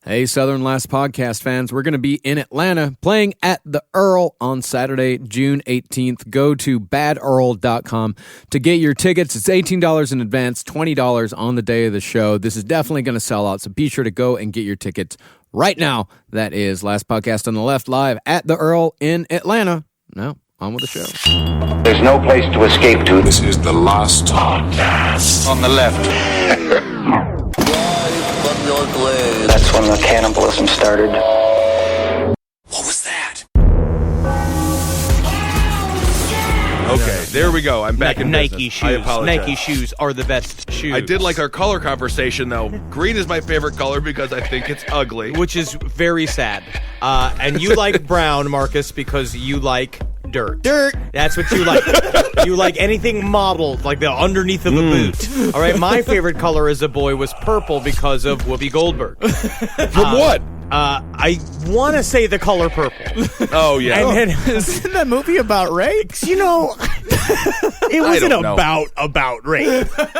Hey, Southern Last Podcast fans, we're going to be in Atlanta playing at the Earl on Saturday, June 18th. Go to badearl.com to get your tickets. It's $18 in advance, $20 on the day of the show. This is definitely going to sell out, so be sure to go and get your tickets right now. That is Last Podcast on the Left live at the Earl in Atlanta. Now, on with the show. There's no place to escape to. This is the Last Podcast On the left. That's when the cannibalism started. What was that? Okay, there we go. I'm back in Nike business. shoes. I apologize. Nike shoes are the best shoes. I did like our color conversation, though. Green is my favorite color because I think it's ugly. which is very sad. And you like brown, Marcus, because you like dirt. Dirt. That's what you like. You like anything modeled, like the underneath of a boot. All right. My favorite color as a boy was purple because of Whoopi Goldberg. From what? I want to say The Color Purple. Oh, yeah. And then, Isn't that movie about rape? you know, it wasn't don't know. about rape.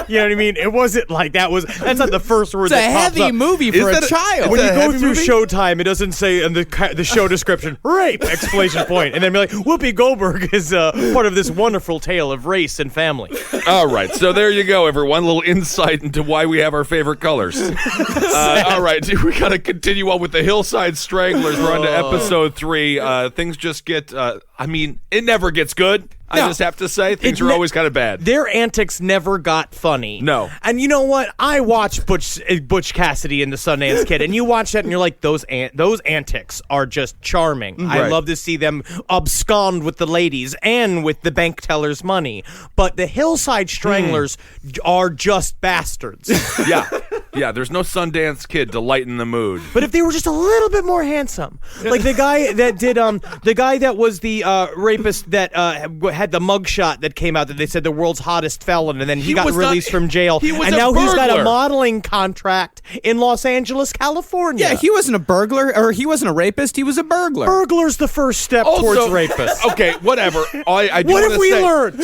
You know what I mean? It wasn't like that's not the first word It's a that pops heavy up. movie for a child. When Is you that a go heavy through movie? Showtime, it doesn't say in the show description, rape, exclamation point. And then be like, Whoopi Goldberg is part of this wonderful tale of race and family. All right, so there you go, everyone. A little insight into why we have our favorite colors. All right, we got to continue on with the Hillside Stranglers. We're on to episode 3. Things just get, it never gets good. I just have to say, things are always kind of bad. Their antics never got funny. No. And you know what? I watched Butch Cassidy and the Sundance Kid, and you watch that and you're like, those antics are just charming. I Right. love to see them abscond with the ladies and with the bank teller's money. But the Hillside Stranglers are just bastards. Yeah, there's no Sundance Kid to lighten the mood. But if they were just a little bit more handsome, like the guy that did, the guy that was the rapist that had the mugshot that came out that they said the world's hottest felon, and then he got was released not- from jail, he was and a now he's got a burglar. modeling contract in Los Angeles, California. Yeah, he wasn't a burglar, or he wasn't a rapist. He was a burglar. Burglar's the first step towards rapist. Okay, whatever. I do What wanna have we say, learned?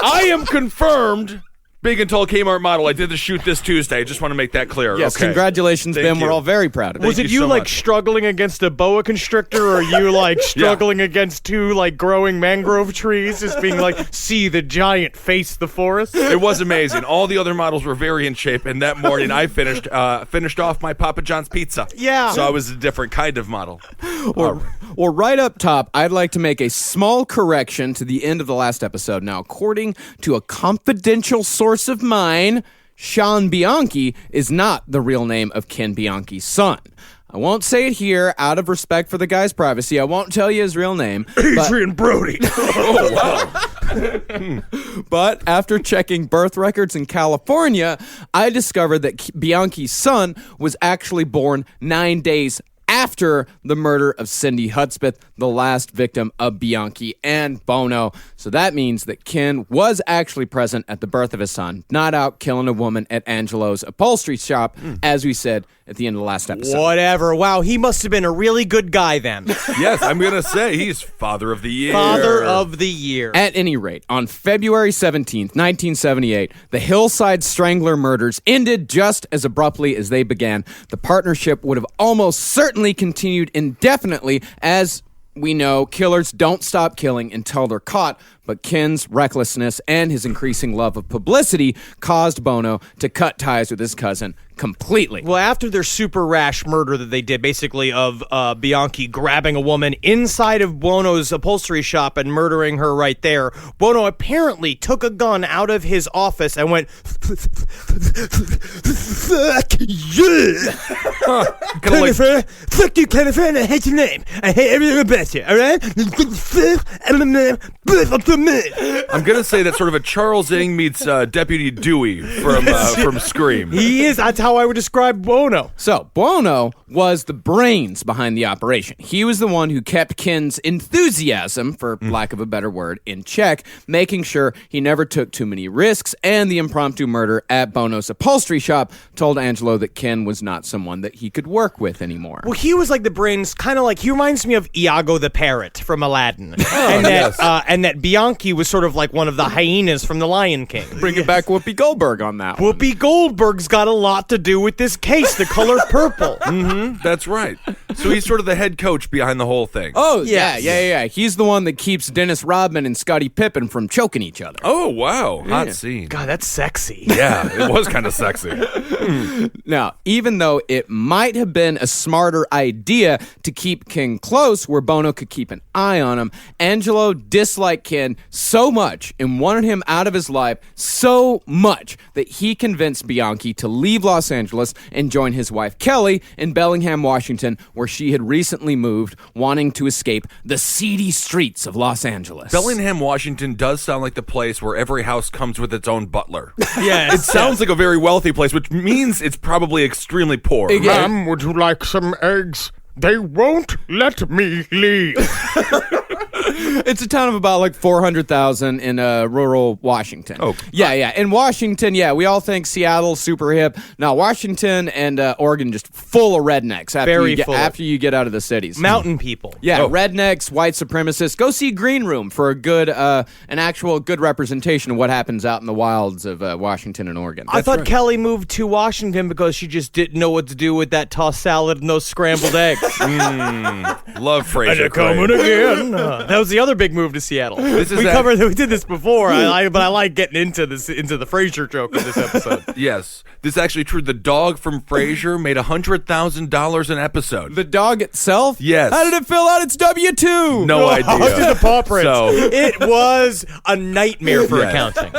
I am confirmed big and tall Kmart model. I did the shoot this Tuesday. I just want to make that clear. Yes, okay. congratulations, Thank Ben. you. We're all very proud of you. Was it you you so like much. struggling against a boa constrictor, or you like struggling against two like growing mangrove trees, just being like, see the giant face the forest? It was amazing. All the other models were very in shape, and that morning I finished off my Papa John's pizza. Yeah. So I was a different kind of model. Well, right up top, I'd like to make a small correction to the end of the last episode. Now, according to a confidential source of mine, Sean Bianchi is not the real name of Ken Bianchi's son. I won't say it here out of respect for the guy's privacy. I won't tell you his real name. Adrian Brody. But after checking birth records in California, I discovered that Bianchi's son was actually born 9 days after the murder of Cindy Hudspeth, the last victim of Bianchi and Bono. So that means that Ken was actually present at the birth of his son, not out killing a woman at Angelo's upholstery shop, as we said at the end of the last episode. Whatever. Wow, he must have been a really good guy then. Yes, I'm going to say he's Father of the Year. Father of the Year. At any rate, on February 17th, 1978, the Hillside Strangler murders ended just as abruptly as they began. The partnership would have almost certainly continued indefinitely, as we know killers don't stop killing until they're caught, but Ken's recklessness and his increasing love of publicity caused Bono to cut ties with his cousin completely. Well, after their super rash murder that they did, basically of Bianchi grabbing a woman inside of Bono's upholstery shop and murdering her right there, Bono apparently took a gun out of his office and went, fuck you! Jennifer, fuck you, Jennifer, and I hate your name. I hate everything about you, alright? I'm going to say that's sort of a Charles Ng meets Deputy Dewey from Scream. He is. That's how I would describe Bono. So, Bono was the brains behind the operation. He was the one who kept Ken's enthusiasm, for lack of a better word, in check, making sure he never took too many risks, and the impromptu murder at Bono's upholstery shop told Angelo that Ken was not someone that he could work with anymore. Well, he was like the brains, kind of like, he reminds me of Iago the parrot from Aladdin. And that Bianchi was sort of like one of the hyenas from The Lion King. Bringing back Whoopi Goldberg on that one. Whoopi Goldberg's got a lot to do with this case, the color purple. That's right. So he's sort of the head coach behind the whole thing. Oh, Yes. yeah. He's the one that keeps Dennis Rodman and Scottie Pippen from choking each other. Oh, wow. Hot scene. God, that's sexy. Yeah, it was kind of sexy. Now, even though it might have been a smarter idea to keep Ken close where Bono could keep an eye on him, Angelo disliked Ken so much and wanted him out of his life so much that he convinced Bianchi to leave Los Angeles and join his wife Kelly in Bellingham, Washington, where she had recently moved, wanting to escape the seedy streets of Los Angeles. Bellingham, Washington does sound like the place where every house comes with its own butler. Yes. It sounds like a very wealthy place, which means it's probably extremely poor. Ma'am, would you like some eggs? They won't let me leave. It's a town of about like 400,000 in rural Washington. Oh. Yeah. In Washington, we all think Seattle's super hip. Now, Washington and Oregon just full of rednecks after you get out of the cities. Mountain people. Yeah, rednecks, white supremacists. Go see Green Room for a good, an actual good representation of what happens out in the wilds of Washington and Oregon. I thought Kelly moved to Washington because she just didn't know what to do with that tossed salad and those scrambled eggs. Love Fraser Crane. Again. That was the other big move to Seattle. We did this before, but I like getting into the Frasier joke in this episode. Yes, this is actually true. The dog from Frasier made $100,000 an episode. The dog itself? Yes. How did it fill out its W-2? No idea. The paw prints. So- It was a nightmare for accounting.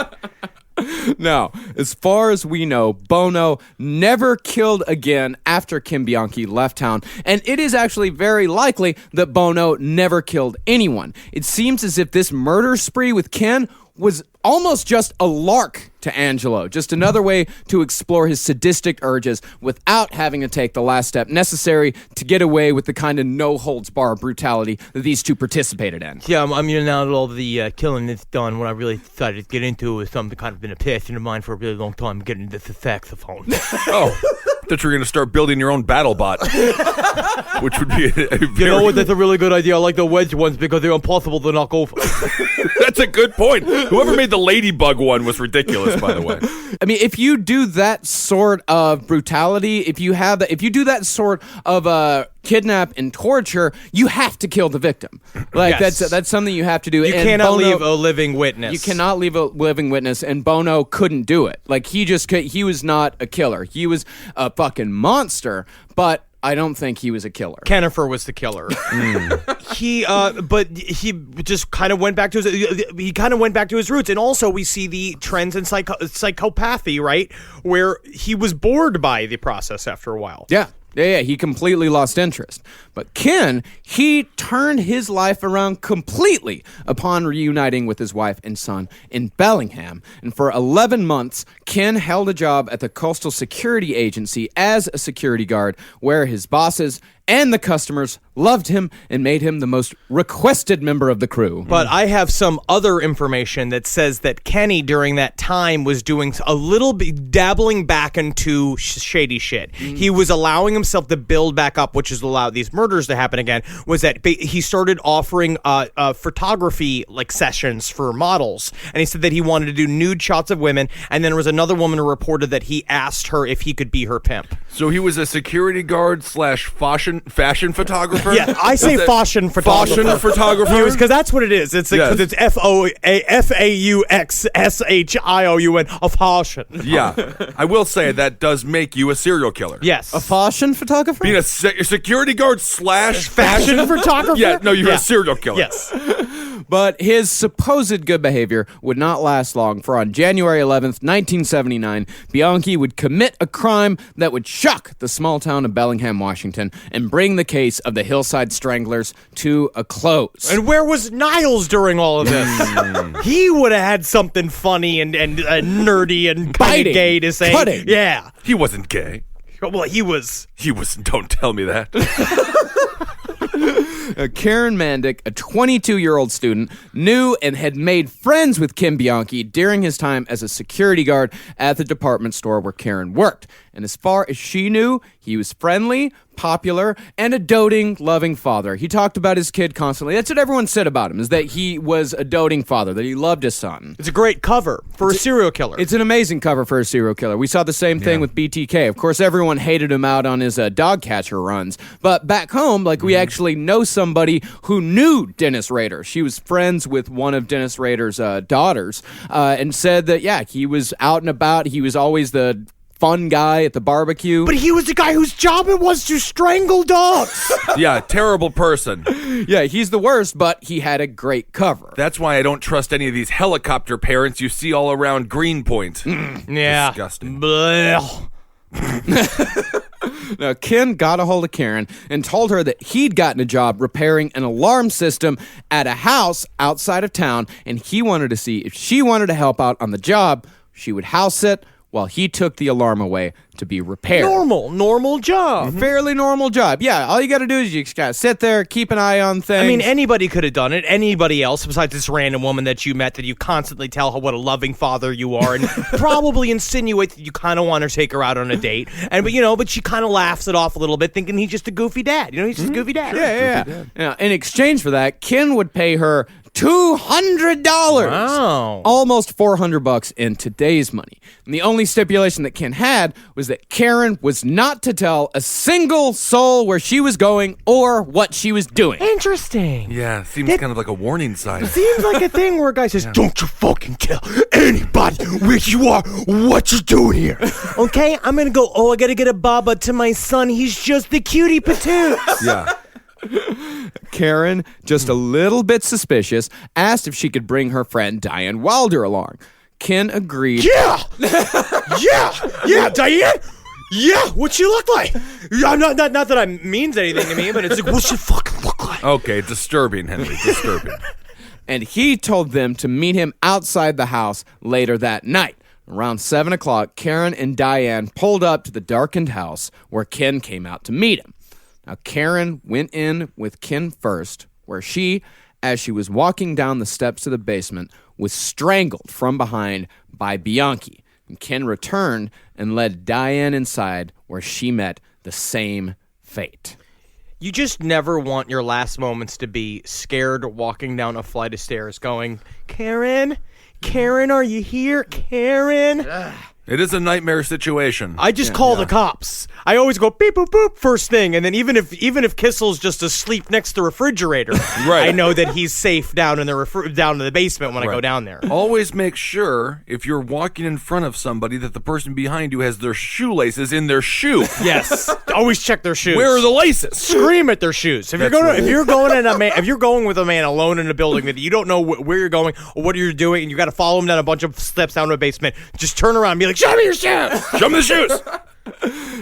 Now, as far as we know, Bono never killed again after Ken Bianchi left town, and it is actually very likely that Bono never killed anyone. It seems as if this murder spree with Ken was almost just a lark to Angelo, just another way to explore his sadistic urges without having to take the last step necessary to get away with the kind of no-holds-barred brutality that these two participated in. Yeah, I mean, now that all the killing is done, what I really decided to get into was something kind of been a passion of mine for a really long time, getting into the saxophone. Oh, I thought you were going to start building your own battle bot, which would be a very... You know what? That's a really good idea. I like the wedge ones because they're impossible to knock over. That's a good point. Whoever made the ladybug one was ridiculous, by the way. I mean, if you do that sort of brutality, if you do that sort of kidnap and torture, you have to kill the victim. Like Yes. that's something you have to do. You And cannot Bono- leave a living witness. You cannot leave a living witness, and Bono couldn't do it. Like he was not a killer. He was a fucking monster, but I don't think he was a killer. Kennifer was the killer. But he just kind of went back to his roots, and also we see the trends in psychopathy, right, where he was bored by the process after a while. Yeah, he completely lost interest. But Ken, he turned his life around completely upon reuniting with his wife and son in Bellingham. And for 11 months, Ken held a job at the Coastal Security Agency as a security guard, where his bosses and the customers loved him and made him the most requested member of the crew. But I have some other information that says that Kenny during that time was doing a little bit, dabbling back into shady shit. He was allowing himself to build back up, which has allowed these murders to happen again, was that he started offering photography like sessions for models. And he said that he wanted to do nude shots of women. And then there was another woman who reported that he asked her if he could be her pimp. So he was a security guard / fashion photographer? Yeah, I say fashion photographer. Fashion photographer? Because that's what it is. It's because it's FAUXSHIOUN, a fashion. Yeah. I will say that does make you a serial killer. Yes. A fashion photographer? Being a security guard / Fashion photographer? Yeah, no, you're a serial killer. Yes. But his supposed good behavior would not last long, for on January 11th, 1979, Bianchi would commit a crime that would shock the small town of Bellingham, Washington, and bring the case of the Hillside Stranglers to a close. And where was Niles during all of this? He would have had something funny and nerdy and kind Biting. of gay to say. Cutting. Yeah. He wasn't gay. Well, he was. Don't tell me that. Karen Mandick, a 22-year-old student, knew and had made friends with Ken Bianchi during his time as a security guard at the department store where Karen worked. And as far as she knew, he was friendly, popular, and a doting, loving father. He talked about his kid constantly. That's what everyone said about him, is that he was a doting father, that he loved his son. It's a great cover for a serial killer. It's an amazing cover for a serial killer. We saw the same thing with BTK. Of course, everyone hated him out on his dog catcher runs. But back home, we actually know somebody who knew Dennis Rader. She was friends with one of Dennis Rader's daughters, and said that, he was out and about. He was always the fun guy at the barbecue. But he was the guy whose job it was to strangle dogs. Yeah, terrible person. Yeah, he's the worst, but he had a great cover. That's why I don't trust any of these helicopter parents you see all around Greenpoint. Yeah. Disgusting. Blech. Now, Ken got a hold of Karen and told her that he'd gotten a job repairing an alarm system at a house outside of town, and he wanted to see if she wanted to help out on the job, she would house it while he took the alarm away to be repaired. Normal job. Fairly normal job. Yeah, all you got to do is you just got to sit there, keep an eye on things. I mean, anybody could have done it. Anybody else besides this random woman that you met that you constantly tell her what a loving father you are and probably insinuate that you kind of want to take her out on a date. But she kind of laughs it off a little bit, thinking he's just a goofy dad. He's just a goofy dad. Yeah. In exchange for that, Ken would pay her $200. Wow. Almost $400 in today's money. And the only stipulation that Ken had was that Karen was not to tell a single soul where she was going or what she was doing. Interesting. Yeah, seems kind of like a warning sign. Seems like a thing where a guy says, Don't you fucking tell anybody where you are, what you doing here. okay, I'm going to go, I got to get a baba to my son. He's just the cutie patoots. Yeah. Karen, just a little bit suspicious, asked if she could bring her friend Diane Wilder along. Ken agreed. Yeah, Diane. Yeah, what she look like? Yeah, not that it means anything to me, but it's like, What she fucking look like? Okay, disturbing, Henry, disturbing. And he told them to meet him outside the house later that night. Around 7 o'clock, Karen and Diane pulled up to the darkened house where Ken came out to meet him. Now, Karen went in with Ken first, where she, as she was walking down the steps of the basement, was strangled from behind by Bianchi. And Ken returned and led Diane inside, where she met the same fate. You just never want your last moments to be scared walking down a flight of stairs going, Karen, are you here? Karen? It is a nightmare situation. I just call the cops. I always go beep boop boop first thing, and then even if Kissel's just asleep next to the refrigerator, Right. I know that he's safe down in the down in the basement when I go down there. Always make sure, if you're walking in front of somebody, that the person behind you has their shoelaces in their shoe. Yes, always check their shoes. Where are the laces? Scream at their shoes. If you're going with a man alone in a building that you don't know where you're going or what you're doing, and you got to follow him down a bunch of steps down to a basement, just turn around and be like, "Show me your shoes! Show me the shoes!"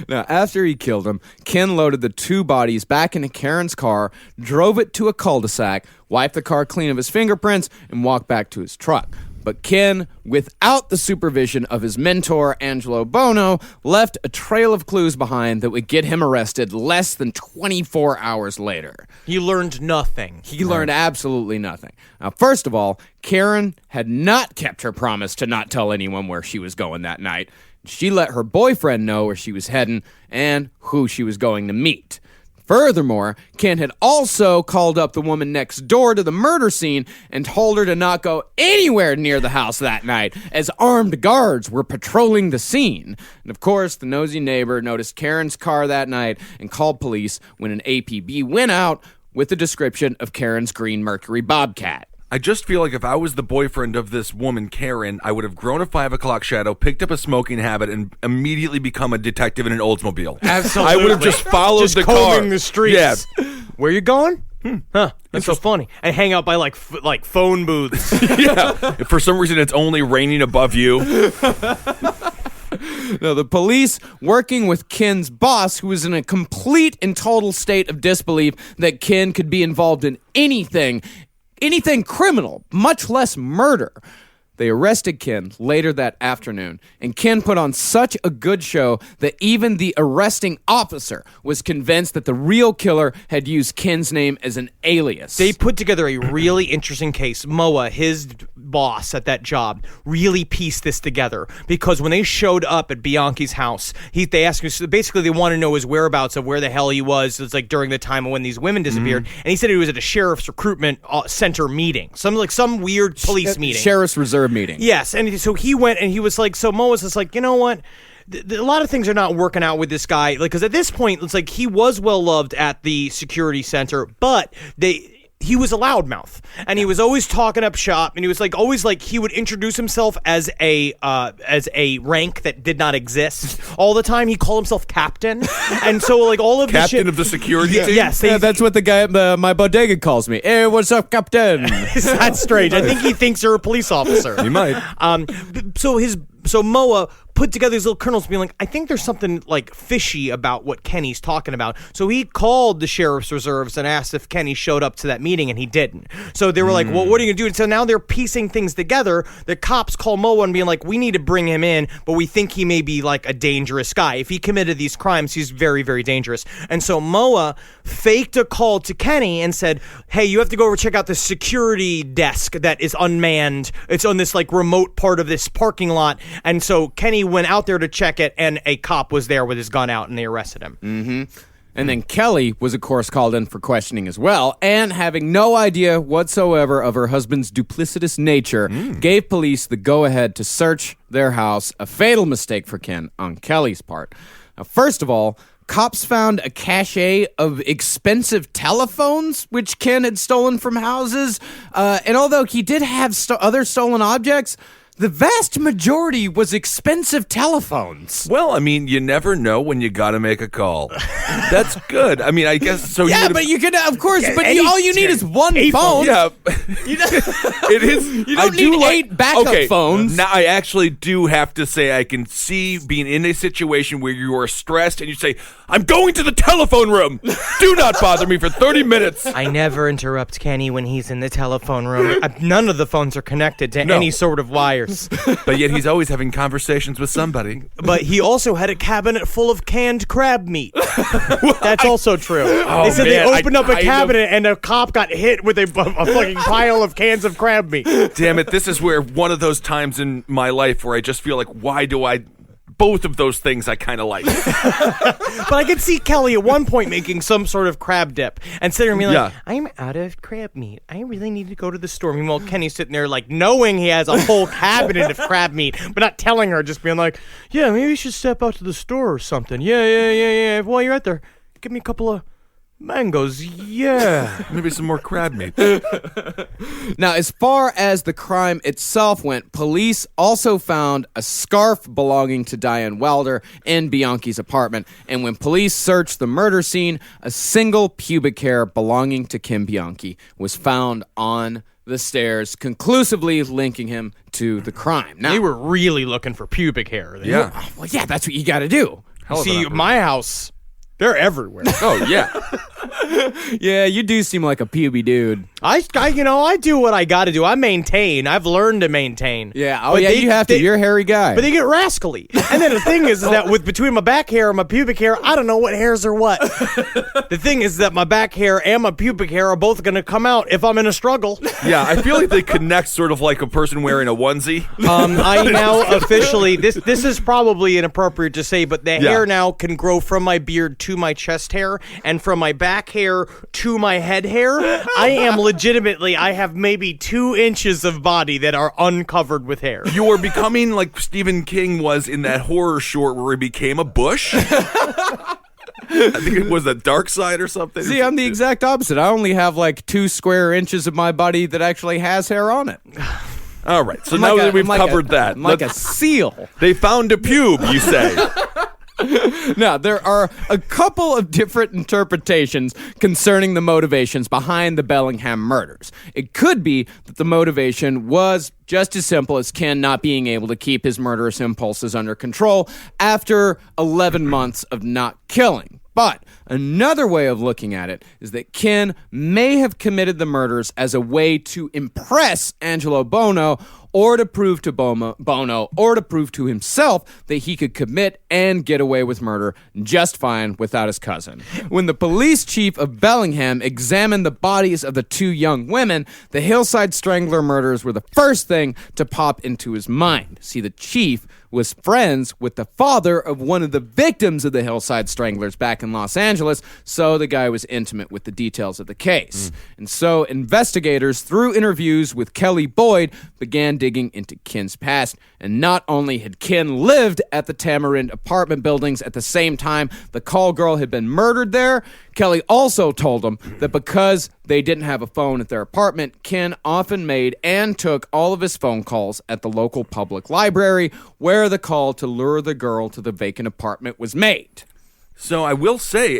Now, after he killed him, Ken loaded the two bodies back into Karen's car, drove it to a cul-de-sac, wiped the car clean of his fingerprints, and walked back to his truck. But Ken, without the supervision of his mentor, Angelo Bono, left a trail of clues behind that would get him arrested less than 24 hours later. He learned nothing. He learned absolutely nothing. Now, first of all, Karen had not kept her promise to not tell anyone where she was going that night. She let her boyfriend know where she was heading and who she was going to meet. Furthermore, Ken had also called up the woman next door to the murder scene and told her to not go anywhere near the house that night, as armed guards were patrolling the scene. And of course, the nosy neighbor noticed Karen's car that night and called police when an APB went out with the description of Karen's green Mercury Bobcat. I just feel like if I was the boyfriend of this woman, Karen, I would have grown a 5 o'clock shadow, picked up a smoking habit, and immediately become a detective in an Oldsmobile. Absolutely. I would have just followed just the car. combing the streets. Yeah. Where you going? Huh. That's so funny. And hang out by like phone booths. Yeah. If for some reason it's only raining above you. Now, the police, working with Ken's boss, who was in a complete and total state of disbelief that Ken could be involved in anything criminal, much less murder. they arrested Ken later that afternoon, and Ken put on such a good show that even the arresting officer was convinced that the real killer had used Ken's name as an alias. They put together a really interesting case. Moa, his boss at that job, really pieced this together because when they showed up at Bianchi's house, they asked him, basically they want to know his whereabouts of where the hell he was. It's like during the time when these women disappeared, and he said he was at a sheriff's recruitment center meeting, some weird police meeting, Sheriff's Reserve meeting. Yes, and so he went and he was like, so Moa was just like, you know what? A lot of things are not working out with this guy. Like, because at this point, it's like he was well loved at the security center, but he was a loudmouth, and he was always talking up shop, and he was like always like he would introduce himself as a rank that did not exist all the time. He called himself captain, and so like all of the Captain shit, of the security team? Yes, Yeah, that's what the guy at my bodega calls me. Hey, what's up, Captain? that's strange. I think he thinks you're a police officer. He might. So Moa put together these little kernels being like, I think there's something like fishy about what Kenny's talking about. So he called the sheriff's reserves and asked if Kenny showed up to that meeting, and he didn't. So they were like, well, what are you going to do? And so now they're piecing things together. The cops call Moa and being like, we need to bring him in, but we think he may be like a dangerous guy. If he committed these crimes, he's very, very dangerous. And so Moa faked a call to Kenny and said, hey, you have to go over check out the security desk that is unmanned. It's on this like remote part of this parking lot. And so Kenny went out there to check it, and a cop was there with his gun out, and they arrested him. Mm-hmm. And then Kelly was, of course, called in for questioning as well, and having no idea whatsoever of her husband's duplicitous nature, gave police the go-ahead to search their house, a fatal mistake for Ken on Kelly's part. Now, first of all, cops found a cache of expensive telephones, which Ken had stolen from houses, and although he did have other stolen objects, the vast majority was expensive telephones. Well, I mean, you never know when you got to make a call. That's good. I mean, I guess so. Yeah, but you could, of course, but all you need is one phone. Yeah, it is. You don't need 8 backup phones. Now, I actually do have to say, I can see being in a situation where you are stressed and you say, "I'm going to the telephone room. Do not bother me for 30 minutes." I never interrupt Kenny when he's in the telephone room. None of the phones are connected to any sort of wires. But yet he's always having conversations with somebody. But he also had a cabinet full of canned crab meat. That's also true. They said they opened up a cabinet and a cop got hit with a fucking pile of cans of crab meat. Damn it, this is where one of those times in my life where I just feel like, why do I... Both of those things I kind of like. But I could see Kelly at one point making some sort of crab dip and sitting there and being like, I'm out of crab meat. I really need to go to the store. Meanwhile, Kenny's sitting there like knowing he has a whole cabinet of crab meat, but not telling her, just being like, yeah, maybe you should step out to the store or something. Yeah. While you're out there, give me a couple of mangoes, yeah. Maybe some more crab meat. Now, as far as the crime itself went, police also found a scarf belonging to Diane Wilder in Bianchi's apartment. And when police searched the murder scene, a single pubic hair belonging to Ken Bianchi was found on the stairs, conclusively linking him to the crime. Now, they were really looking for pubic hair. Well, yeah, that's what you got to do. See, my house... They're everywhere. Oh, yeah. Yeah, you do seem like a puby dude. I do what I got to do. I maintain. I've learned to maintain. Yeah, you have to. You're a hairy guy. But they get rascally. And then the thing is that between my back hair and my pubic hair, I don't know what hairs are what. The thing is that my back hair and my pubic hair are both going to come out if I'm in a struggle. Yeah, I feel like they connect sort of like a person wearing a onesie. I now officially, this is probably inappropriate to say, but the hair now can grow from my beard to my chest hair and from my back hair to my head hair. I have maybe 2 inches of body that are uncovered with hair. You are becoming like Stephen King was in that horror short where he became a bush. I think it was the Dark Side or something. See, I'm the exact opposite. I only have like 2 square inches of my body that actually has hair on it. All right, so now that we've covered that. I'm like a seal. They found a pube, you say. Now, there are a couple of different interpretations concerning the motivations behind the Bellingham murders. It could be that the motivation was just as simple as Ken not being able to keep his murderous impulses under control after 11 months of not killing. But another way of looking at it is that Ken may have committed the murders as a way to impress Angelo Bono, or to prove to Bono, or to prove to himself that he could commit and get away with murder just fine without his cousin. When the police chief of Bellingham examined the bodies of the two young women, the Hillside Strangler murders were the first thing to pop into his mind. See, the chief was friends with the father of one of the victims of the Hillside Stranglers back in Los Angeles, so the guy was intimate with the details of the case. And so investigators, through interviews with Kelly Boyd, began digging into Ken's past. And not only had Ken lived at the Tamarind apartment buildings at the same time the call girl had been murdered there, Kelly also told them that because they didn't have a phone at their apartment, Ken often made and took all of his phone calls at the local public library where the call to lure the girl to the vacant apartment was made. So I will say,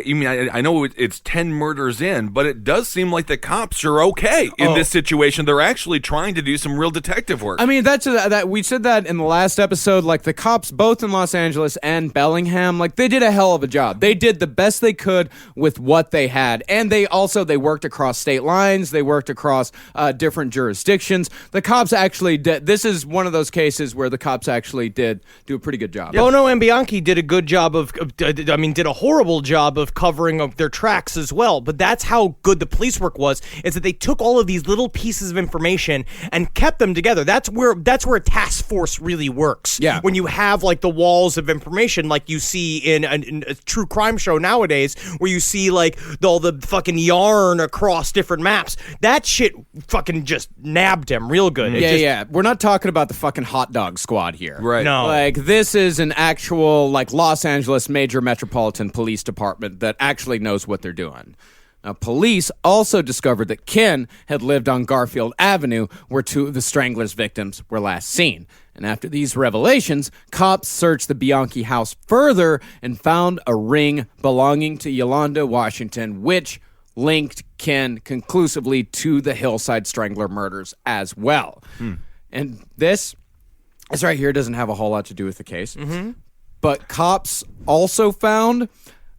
I know it's 10 murders in, but it does seem like the cops are okay in this situation. They're actually trying to do some real detective work. I mean, that we said that in the last episode. Like, the cops, both in Los Angeles and Bellingham, like, they did a hell of a job. They did the best they could with what they had, and they worked across state lines. They worked across different jurisdictions. The cops actually did. This is one of those cases where the cops actually did do a pretty good job. Bono and Bianchi did a good job did a horrible job of covering up their tracks as well. But that's how good the police work was, is that they took all of these little pieces of information and kept them together. That's where a task force really works. Yeah. When you have like the walls of information like you see in a true crime show nowadays, where you see like all the fucking yarn across different maps. That shit fucking just nabbed him real good. Yeah. We're not talking about the fucking hot dog squad here. Right. No. Like, this is an actual, like, Los Angeles major metropolitan police department that actually knows what they're doing. Now, police also discovered that Ken had lived on Garfield Avenue, where two of the Stranglers' victims were last seen. And after these revelations, cops searched the Bianchi house further and found a ring belonging to Yolanda Washington, which linked Ken conclusively to the Hillside Strangler murders as well. And this right here doesn't have a whole lot to do with the case. But cops also found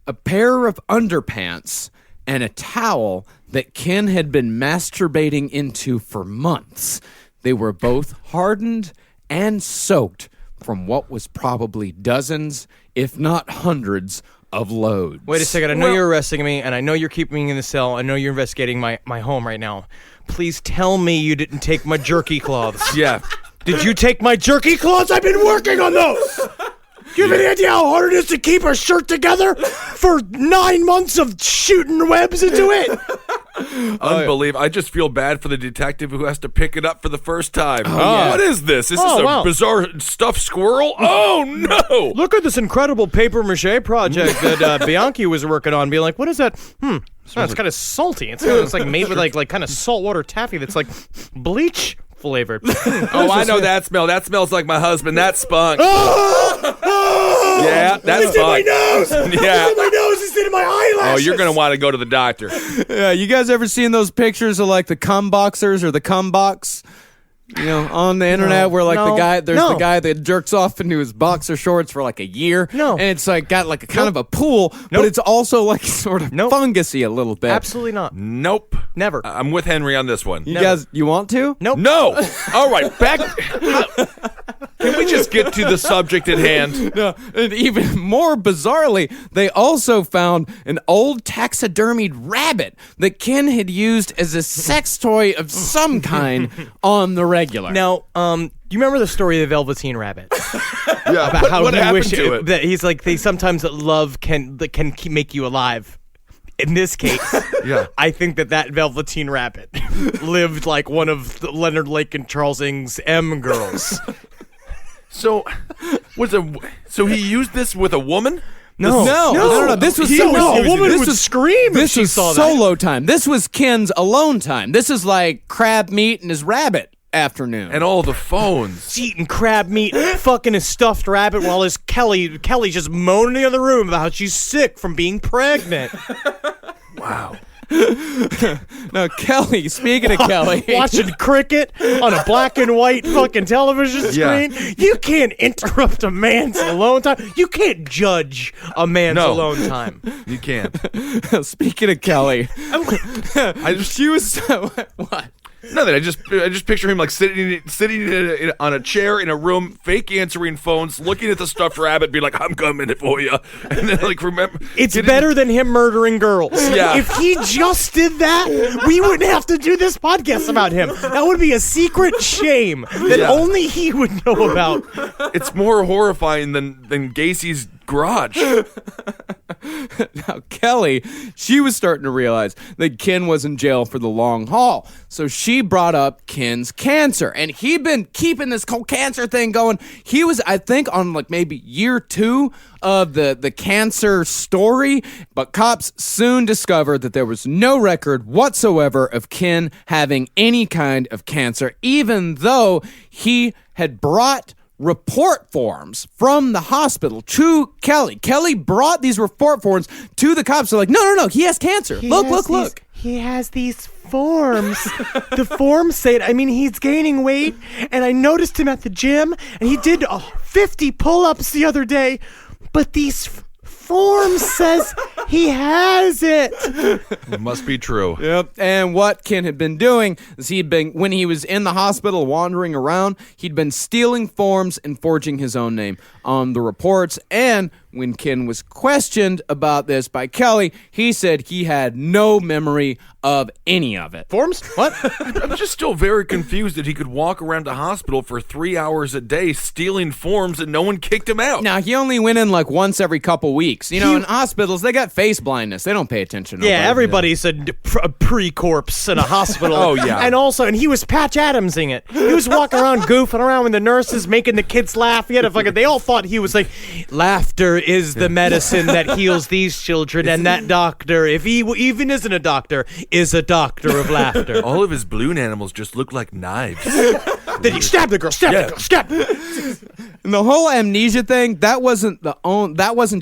a pair of underpants and a towel that Ken had been masturbating into for months. They were both hardened and soaked from what was probably dozens, if not hundreds, of loads. Wait a second. I know you're arresting me, and I know you're keeping me in the cell. I know you're investigating my home right now. Please tell me you didn't take my jerky cloths. Yeah. Did you take my jerky cloths? I've been working on those. Do you have any idea how hard it is to keep a shirt together for 9 months of shooting webs into it? Unbelievable. I just feel bad for the detective who has to pick it up for the first time. yeah. What is this? Is this a bizarre stuffed squirrel? Oh, no. Look at this incredible paper mache project that Bianchi was working on. Being like, what is that? Oh, it's kind of salty. It's like made with like kind of saltwater taffy that's like bleach flavored. Oh, I know that smell. That smells like my husband. That spunk. Yeah, that's It's in my nose. Yeah. It's in my nose. It's in my eyelashes. Oh, you're going to want to go to the doctor. Yeah, you guys ever seen those pictures of, like, the cum boxers or the cum box? You know, on the internet where, like, the guy that jerks off into his boxer shorts for, like, a year. No. And it's, like, got, like, a kind of a pool, but it's also, like, sort of fungusy a little bit. Absolutely not. Nope. Never. I'm with Henry on this one. You guys, you want to? Nope. No. All right, back. Can we just get to the subject at hand? No, and even more bizarrely, they also found an old taxidermied rabbit that Ken had used as a sex toy of some kind on the regular. Now, do you remember the story of the Velveteen Rabbit? Yeah. About how what he happened wished to it? that he's like they sometimes love can make you alive. In this case, Yeah. I think that Velveteen Rabbit lived like one of Leonard Lake and Charles Ng's M girls. So he used this with a woman? No. This was a woman would scream if This she was saw that. solo time. This was Ken's alone time. This is like crab meat and his rabbit afternoon. And all the phones. Eating crab meat, fucking a stuffed rabbit, while his Kelly's just moaning in the other room about how she's sick from being pregnant. Wow. Now, Kelly, speaking of Kelly. Watching cricket on a black and white fucking television screen. Yeah. You can't interrupt a man's alone time. You can't judge a man's alone time. You can't. Speaking of Kelly. She was. What? Nothing. I just picture him like sitting on a chair in a room, fake answering phones, looking at the stuffed rabbit, be like, "I'm coming for you," and then like remember. It's better than him murdering girls. Yeah. If he just did that, we wouldn't have to do this podcast about him. That would be a secret shame that only he would know about. It's more horrifying than Gacy's garage. Now, Kelly, she was starting to realize that Ken was in jail for the long haul. So she brought up Ken's cancer. And he'd been keeping this whole cancer thing going. He was, I think, on like maybe year 2 of the cancer story. But cops soon discovered that there was no record whatsoever of Ken having any kind of cancer, even though he had brought report forms from the hospital to Kelly. Kelly brought these report forms to the cops. They're like, no, he has cancer. Look. He has these forms. The forms say it. I mean, he's gaining weight, and I noticed him at the gym, and he did 50 pull-ups the other day, but these form says he has it. It must be true. Yep. And what Ken had been doing is when he was in the hospital wandering around, he'd been stealing forms and forging his own name on the reports. And when Ken was questioned about this by Kelly, he said he had no memory of any of it. Forms? What? I'm just still very confused that he could walk around the hospital for 3 hours a day stealing forms and no one kicked him out. Now, he only went in like once every couple weeks. You know, in hospitals, they got face blindness. They don't pay attention to Yeah, nobody. everybody's a pre-corpse in a hospital. Oh, yeah. And he was Patch Adamsing it. He was walking around goofing around with the nurses, making the kids laugh. They all thought he was like, laughter is the medicine that heals these children, and that doctor, if he even isn't a doctor, is a doctor of laughter. All of his balloon animals just look like knives. Then he stabbed the girl, stabbed. And the whole amnesia thing, that wasn't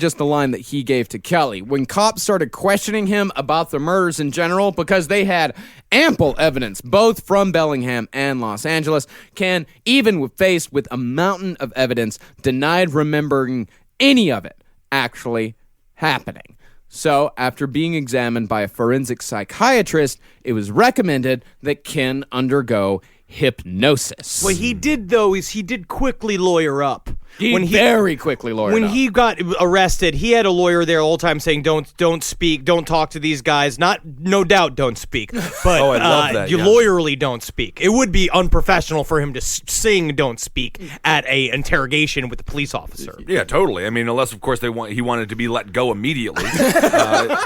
just the line that he gave to Kelly. When cops started questioning him about the murders in general, because they had ample evidence, both from Bellingham and Los Angeles, Ken, even faced with a mountain of evidence, denied remembering any of it actually happening. So, after being examined by a forensic psychiatrist, it was recommended that Ken undergo hypnosis. What he did, though, is he did quickly lawyer up. Very quickly lawyered When up. he got arrested, he had a lawyer there all the time saying, don't speak, don't talk to these guys. No doubt don't speak. But Oh, I love that, you yeah. lawyerly don't speak. It would be unprofessional for him to sing don't speak at a interrogation with a police officer. Yeah, totally. I mean, unless, of course, he wanted to be let go immediately.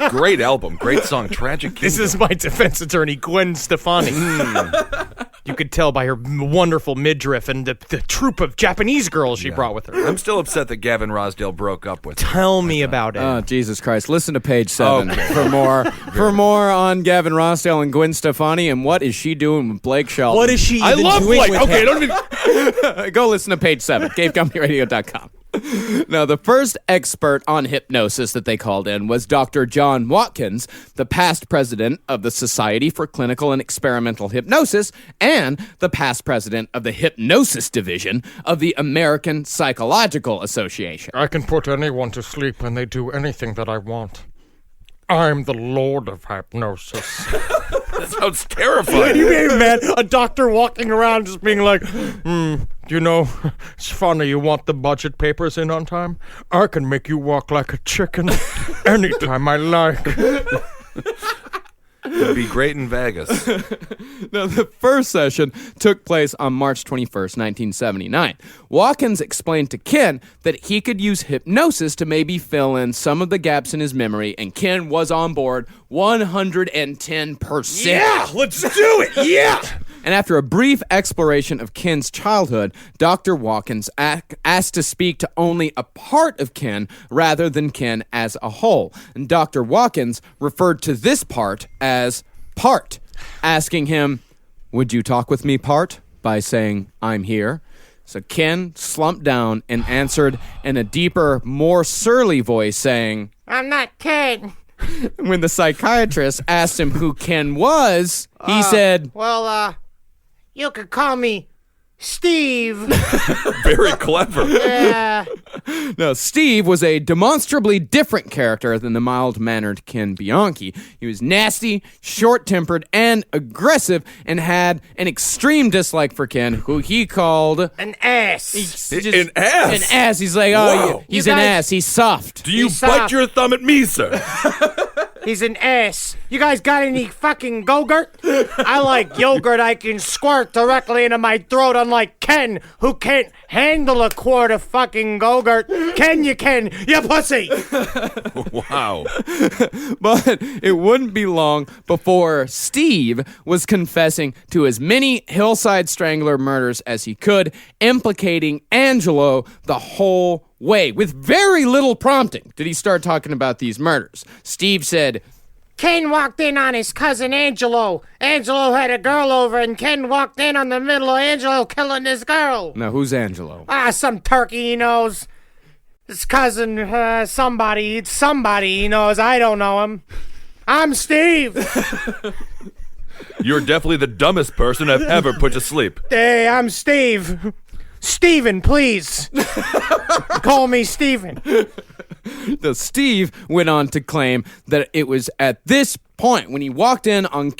Great album. Great song. Tragic Kingdom. This is my defense attorney, Gwen Stefani. You could tell by her wonderful midriff and the troop of Japanese girls she brought with her. I'm still upset that Gavin Rosdale broke up with her. Tell me about it. Oh, Jesus Christ. Listen to page 7 for more on Gavin Rossdale and Gwen Stefani and what is she doing with Blake Shelton. What is she I even love doing Blake. with Okay, him? don't even... Go listen to page 7, cavecomedyradio.com. Now, the first expert on hypnosis that they called in was Dr. John Watkins, the past president of the Society for Clinical and Experimental Hypnosis and the past president of the Hypnosis Division of the American Psychological Association. I can put anyone to sleep and they do anything that I want. I'm the Lord of Hypnosis. That sounds terrifying. You mean, man, a doctor walking around just being like, you know, it's funny, you want the budget papers in on time? I can make you walk like a chicken anytime I like. It'd be great in Vegas. Now, the first session took place on March 21st, 1979. Watkins explained to Ken that he could use hypnosis to maybe fill in some of the gaps in his memory, and Ken was on board 110%. Yeah, let's do it. Yeah. And after a brief exploration of Ken's childhood, Dr. Watkins asked to speak to only a part of Ken rather than Ken as a whole. And Dr. Watkins referred to this part as part, asking him, "Would you talk with me, part?" by saying, "I'm here." So Ken slumped down and answered in a deeper, more surly voice, saying, I'm not Ken. when the psychiatrist asked him who Ken was, he said, Well, you could call me Steve. Very clever. Yeah. Now, Steve was a demonstrably different character than the mild-mannered Ken Bianchi. He was nasty, short-tempered, and aggressive, and had an extreme dislike for Ken, who he called... An ass. An ass? An ass. He's like, oh, Wow. he's You an guys- ass. He's soft. Do you He's bite soft. your thumb at me, sir? He's an ass. You guys got any fucking Go-Gurt? I like yogurt I can squirt directly into my throat, unlike Ken, who can't handle a quart of fucking Go-Gurt. Ken, you pussy! Wow. But it wouldn't be long before Steve was confessing to as many Hillside Strangler murders as he could, implicating Angelo the whole way. With very little prompting did he start talking about these murders. Steve said, Ken walked in on his cousin Angelo. Angelo had a girl over, and Ken walked in on the middle of Angelo killing this girl. now who's Angelo? Some turkey he knows. His cousin, somebody. It's somebody he knows. I don't know him. I'm Steve. You're definitely the dumbest person I've ever put to sleep. Hey, I'm Steve. Steven, please. Call me Steven. The Steve went on to claim that it was at this point when he walked in on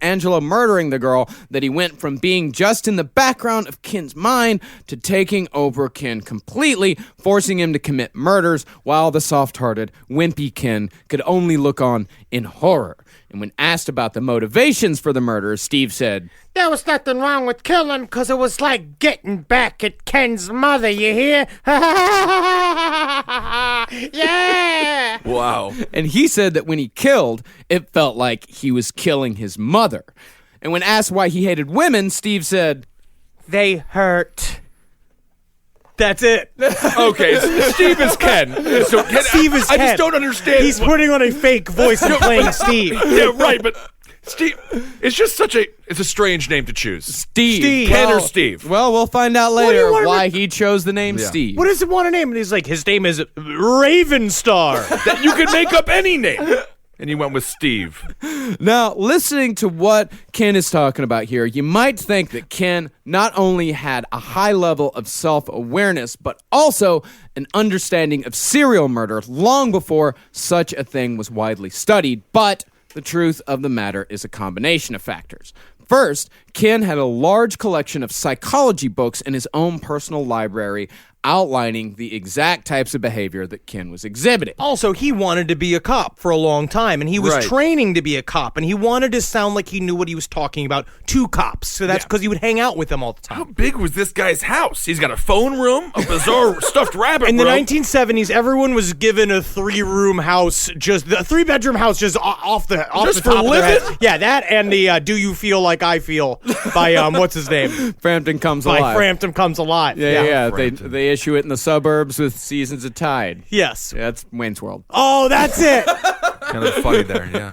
Angelo murdering the girl that he went from being just in the background of Ken's mind to taking over Ken completely, forcing him to commit murders while the soft-hearted, wimpy Ken could only look on in horror. And when asked about the motivations for the murders, Steve said, There was nothing wrong with killing because it was like getting back at Ken's mother, you hear? Yeah! Wow. and he said that when he killed, it felt like he was killing his mother. And when asked why he hated women, Steve said, They hurt. That's it. Okay, Steve is Ken. So Steve is I Ken. just don't understand. He's putting on a fake voice and playing Steve. Yeah, right, but Steve, it's just it's a strange name to choose. Steve. Ken or Steve? Well, we'll find out do you later want why he chose the name Steve. What does he want to name? And he's like, his name is Ravenstar. That you can make up any name. And he went with Steve. Now, listening to what Ken is talking about here, you might think that Ken not only had a high level of self-awareness, but also an understanding of serial murder long before such a thing was widely studied. But the truth of the matter is a combination of factors. First, Ken had a large collection of psychology books in his own personal library outlining the exact types of behavior that Ken was exhibiting. Also, he wanted to be a cop for a long time, and he was Right. training to be a cop, and he wanted to sound like he knew what he was talking about to cops. So that's because he would hang out with them all the How time. big was this guy's house? He's got a phone room, a bizarre stuffed rabbit In the room. 1970s, everyone was given a 3-room house, just a 3-bedroom house, just off the Just the for top of their living? head. Yeah, that and the "Do You Feel Like I Feel" by what's his name? Frampton Comes By Alive. Frampton Comes Alive. Yeah. Frampton. They issue it in the suburbs with Seasons of Tide. Yes. Yeah, that's Wayne's World. Oh, that's it. Kind of funny there, yeah.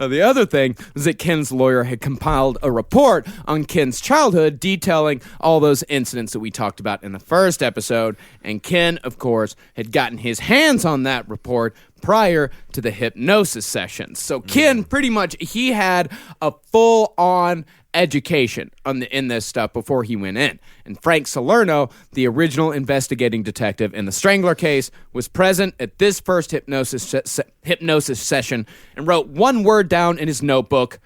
The other thing was that Ken's lawyer had compiled a report on Ken's childhood detailing all those incidents that we talked about in the first episode, and Ken, of course, had gotten his hands on that report prior to the hypnosis sessions. So Ken, pretty much, he had a full-on education in this stuff before he went in. And Frank Salerno, the original investigating detective in the Strangler case, was present at this first hypnosis session and wrote one word down in his notebook: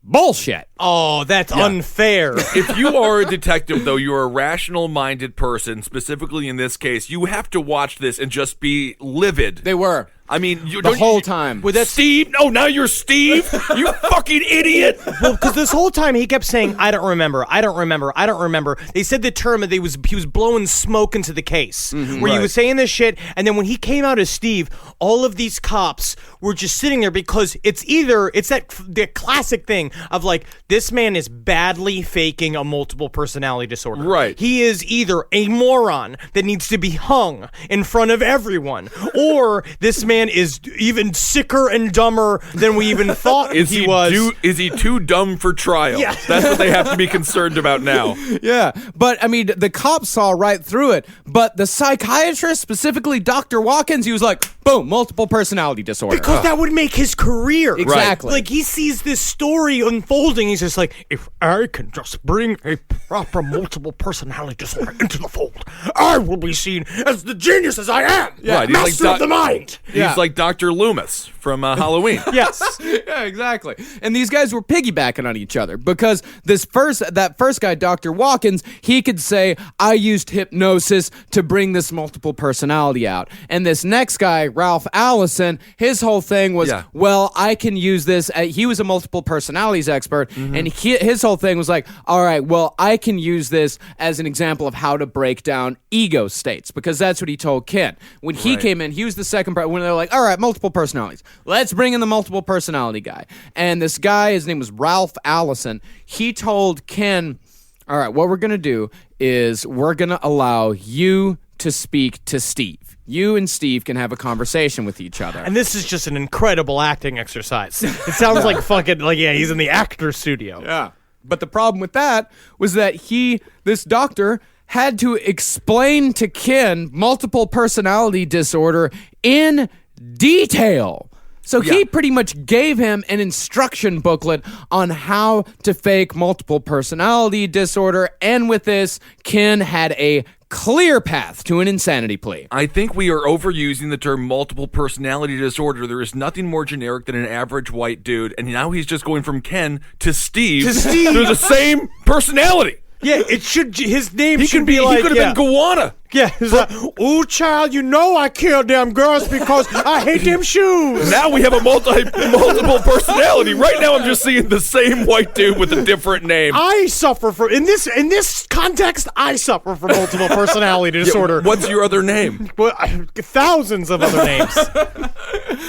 bullshit. Oh, that's unfair. If you are a detective, though, you're a rational-minded person, specifically in this case, you have to watch this and just be livid. They were. I mean, The whole time. With that Steve? No, now you're Steve? You fucking idiot! Well, because this whole time he kept saying, I don't remember. They said the term that he was blowing smoke into the case. Where he was saying this shit, and then when he came out as Steve, all of these cops were just sitting there because it's that classic thing of like, this man is badly faking a multiple personality disorder. Right. He is either a moron that needs to be hung in front of everyone, or this man man is even sicker and dumber than we even thought he was. Is he too dumb for trial? Yeah. That's what they have to be concerned about now. Yeah, but I mean, the cops saw right through it. But the psychiatrist, specifically Dr. Watkins, he was like, boom, multiple personality disorder. Because that would make his career. Exactly. Like, he sees this story unfolding. He's just like, if I can just bring a proper multiple personality disorder into the fold, I will be seen as the genius as I am. Right, Master of the mind. He's like Dr. Loomis from Halloween. Yes. Yeah, exactly. And these guys were piggybacking on each other because that first guy, Dr. Watkins, he could say, I used hypnosis to bring this multiple personality out. And this next guy, Ralph Allison, his whole thing was, well, I can use this. He was a multiple personalities expert, and his whole thing was like, all right, well, I can use this as an example of how to break down ego states, because that's what he told Ken. When he came in, he was the second part, when they're like, all right, multiple personalities. Let's bring in the multiple personality guy. And this guy, his name was Ralph Allison, he told Ken, all right, what we're going to do is we're going to allow you to speak to Steve. You and Steve can have a conversation with each other. And this is just an incredible acting exercise. It sounds like fucking, like, yeah, he's in the actor studio. Yeah. But the problem with that was that this doctor, had to explain to Ken multiple personality disorder in detail. So he pretty much gave him an instruction booklet on how to fake multiple personality disorder. And with this, Ken had a clear path to an insanity plea. I think we are overusing the term multiple personality disorder. There is nothing more generic than an average white dude, and now he's just going from Ken to Steve. They're the same personality. Yeah, it should. His name should be like. He could have been Gowanna. Yeah, he's like, ooh, child, you know I kill them girls because I hate them shoes. Now we have a multiple personality. Right now, I'm just seeing the same white dude with a different name. I suffer from in this context. I suffer from multiple personality disorder. What's your other name? Well, thousands of other names.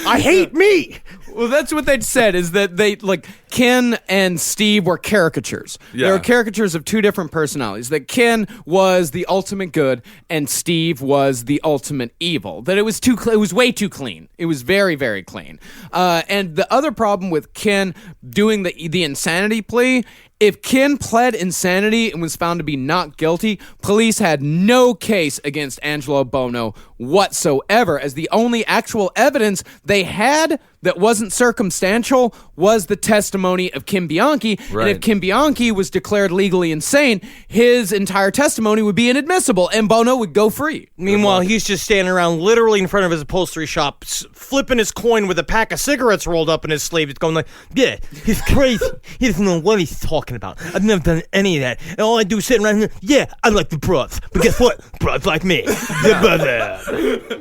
I hate me. Well, that's what they said, is that Ken and Steve were caricatures. Yeah. They were caricatures of two different personalities. That Ken was the ultimate good and Steve was the ultimate evil. That it was it was way too clean. It was very, very clean. And the other problem with Ken doing the insanity plea, if Ken pled insanity and was found to be not guilty, police had no case against Angelo Bono whatsoever, as the only actual evidence they had that wasn't circumstantial was the testimony of Ken Bianchi. Right. And if Ken Bianchi was declared legally insane, his entire testimony would be inadmissible and Bono would go free. Meanwhile, he's just standing around literally in front of his upholstery shop, flipping his coin with a pack of cigarettes rolled up in his sleeve. He's going like, yeah, he's crazy. He doesn't know what he's talking about. I've never done any of that. And all I do is sit around here, yeah, I like the broads. But guess what? Broads like me.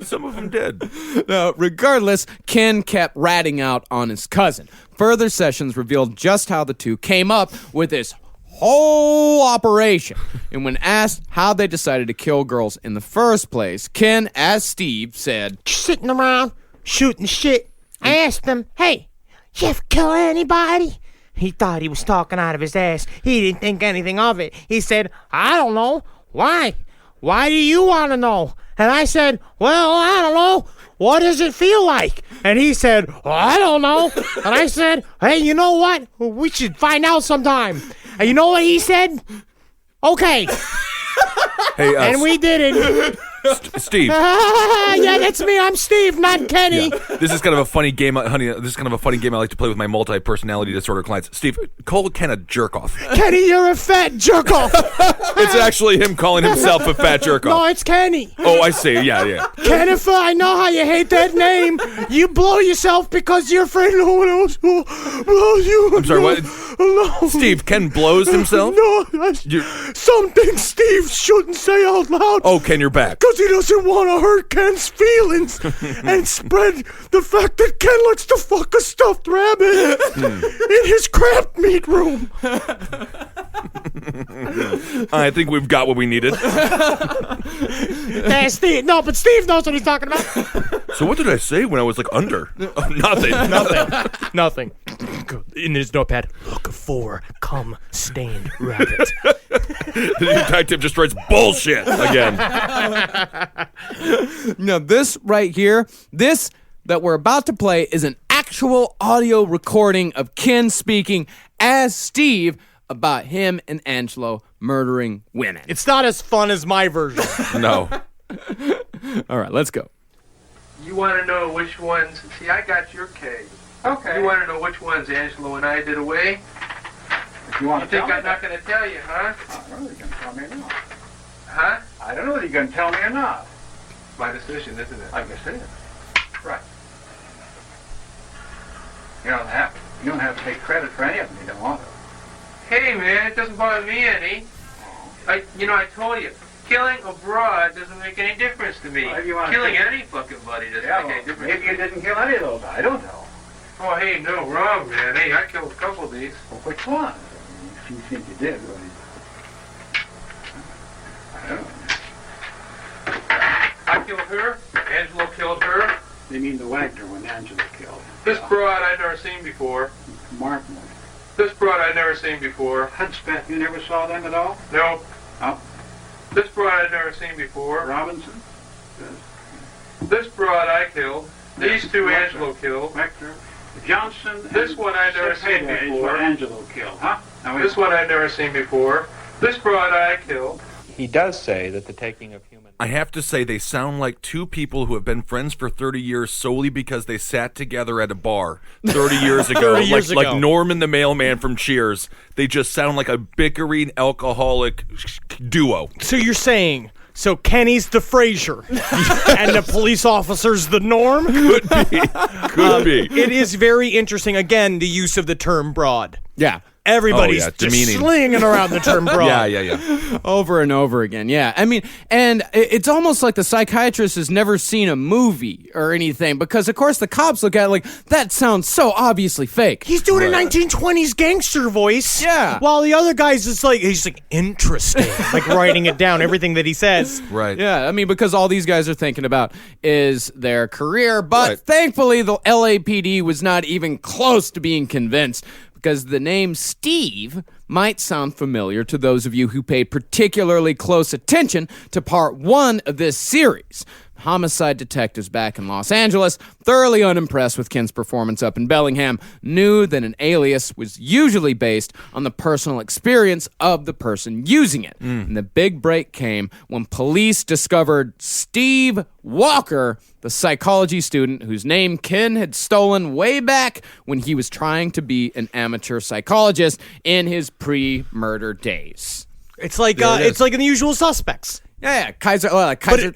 Some of them did. Now, regardless, Ken kept ratting out on his cousin. Further sessions revealed just how the two came up with this whole operation. And when asked how they decided to kill girls in the first place, Ken, as Steve, said, Sitting around, shooting shit. I asked him, hey, you ever kill anybody? He thought he was talking out of his ass. He didn't think anything of it. He said, I don't know. Why? Why do you want to know? And I said, well, I don't know. What does it feel like? And he said, well, I don't know. And I said, hey, you know what? We should find out sometime. And you know what he said? Okay. Hey, And we did it. Steve. Yeah, that's me. I'm Steve, not Kenny. Yeah. This is kind of a funny game, honey. This is kind of a funny game I like to play with my multi-personality disorder clients. Steve, call Ken a jerk off. Kenny, you're a fat jerk off. It's actually him calling himself a fat jerk off. No, it's Kenny. Oh, I see. Yeah. Kennifer, I know how you hate that name. You blow yourself because you're afraid no one else will blow you. I'm sorry, what? No. Steve, Ken blows himself? No, something Steve shouldn't say out loud. Oh, Ken, you're back. Because he doesn't want to hurt Ken's feelings and spread the fact that Ken likes to fuck a stuffed rabbit in his crab meat room. I think we've got what we needed. That's Steve. No, but Steve knows what he's talking about. So what did I say when I was like under? Oh, nothing. Nothing. In his notepad, look for cum-stained rabbit. The detective just writes bullshit again. no, this right here, this that we're about to play is an actual audio recording of Ken speaking as Steve about him and Angelo murdering women. It's not as fun as my version. No. All right, let's go. You want to know which ones? See, I got your case. Okay. You want to know which ones Angelo and I did away? If you want to Think tell I'm me not going to tell you, huh? I don't know if you're going to tell me or not. Huh? I don't know whether you're going to tell me or not. My decision, isn't it? I guess it is. Right. You don't have to take credit for any of them. You don't want to. Hey, man, it doesn't bother me any. I told you, killing abroad doesn't make any difference to me. Well, if you want to Killing take- any fucking buddy doesn't Yeah, make any well, difference. maybe you didn't kill any of those. I don't know. Oh, hey, no, wrong, man. Hey, I killed a couple of these. Well, which one? If you think you did, well, I don't know. I killed her. Angelo killed her. They mean the Wagner one Angela killed. This broad I'd never seen before. Martin. This broad I'd never seen before. Hudspeth, you never saw them at all? No. Oh. This broad I'd never seen before. Robinson? This broad I killed. These two Angelo killed. Wagner. Johnson. This one I'd never seen Cepeda is before. what Angelo killed, huh? Now, wait. This one I'd never seen before. This broad I killed. He does say that the taking of human... I have to say, they sound like two people who have been friends for 30 years solely because they sat together at a bar 30 years ago. 30 years like ago. Norman the mailman from Cheers. They just sound like a bickering alcoholic duo. So you're saying, so Kenny's the Frasier, and the police officer's the Norm? Could be. It is very interesting, again, the use of the term broad. Yeah. Everybody's Oh, yeah, just demeaning. slinging around the term broad. Yeah. Over and over again. Yeah. I mean, and it's almost like the psychiatrist has never seen a movie or anything because, of course, the cops look at it like, that sounds so obviously fake. He's doing a 1920s gangster voice. Yeah. While the other guy's just like, he's like, interesting. Like writing it down, everything that he says. Right. Yeah, I mean, because all these guys are thinking about is their career, but Right. thankfully the LAPD was not even close to being convinced because the name Steve might sound familiar to those of you who paid particularly close attention to part 1 of this series. Homicide detectives back in Los Angeles, thoroughly unimpressed with Ken's performance up in Bellingham, knew that an alias was usually based on the personal experience of the person using it. And the big break came when police discovered Steve Walker, the psychology student whose name Ken had stolen way back when he was trying to be an amateur psychologist in his pre-murder days. It's like There it is. it's like in The Usual Suspects. Yeah, Kaiser. Kaiser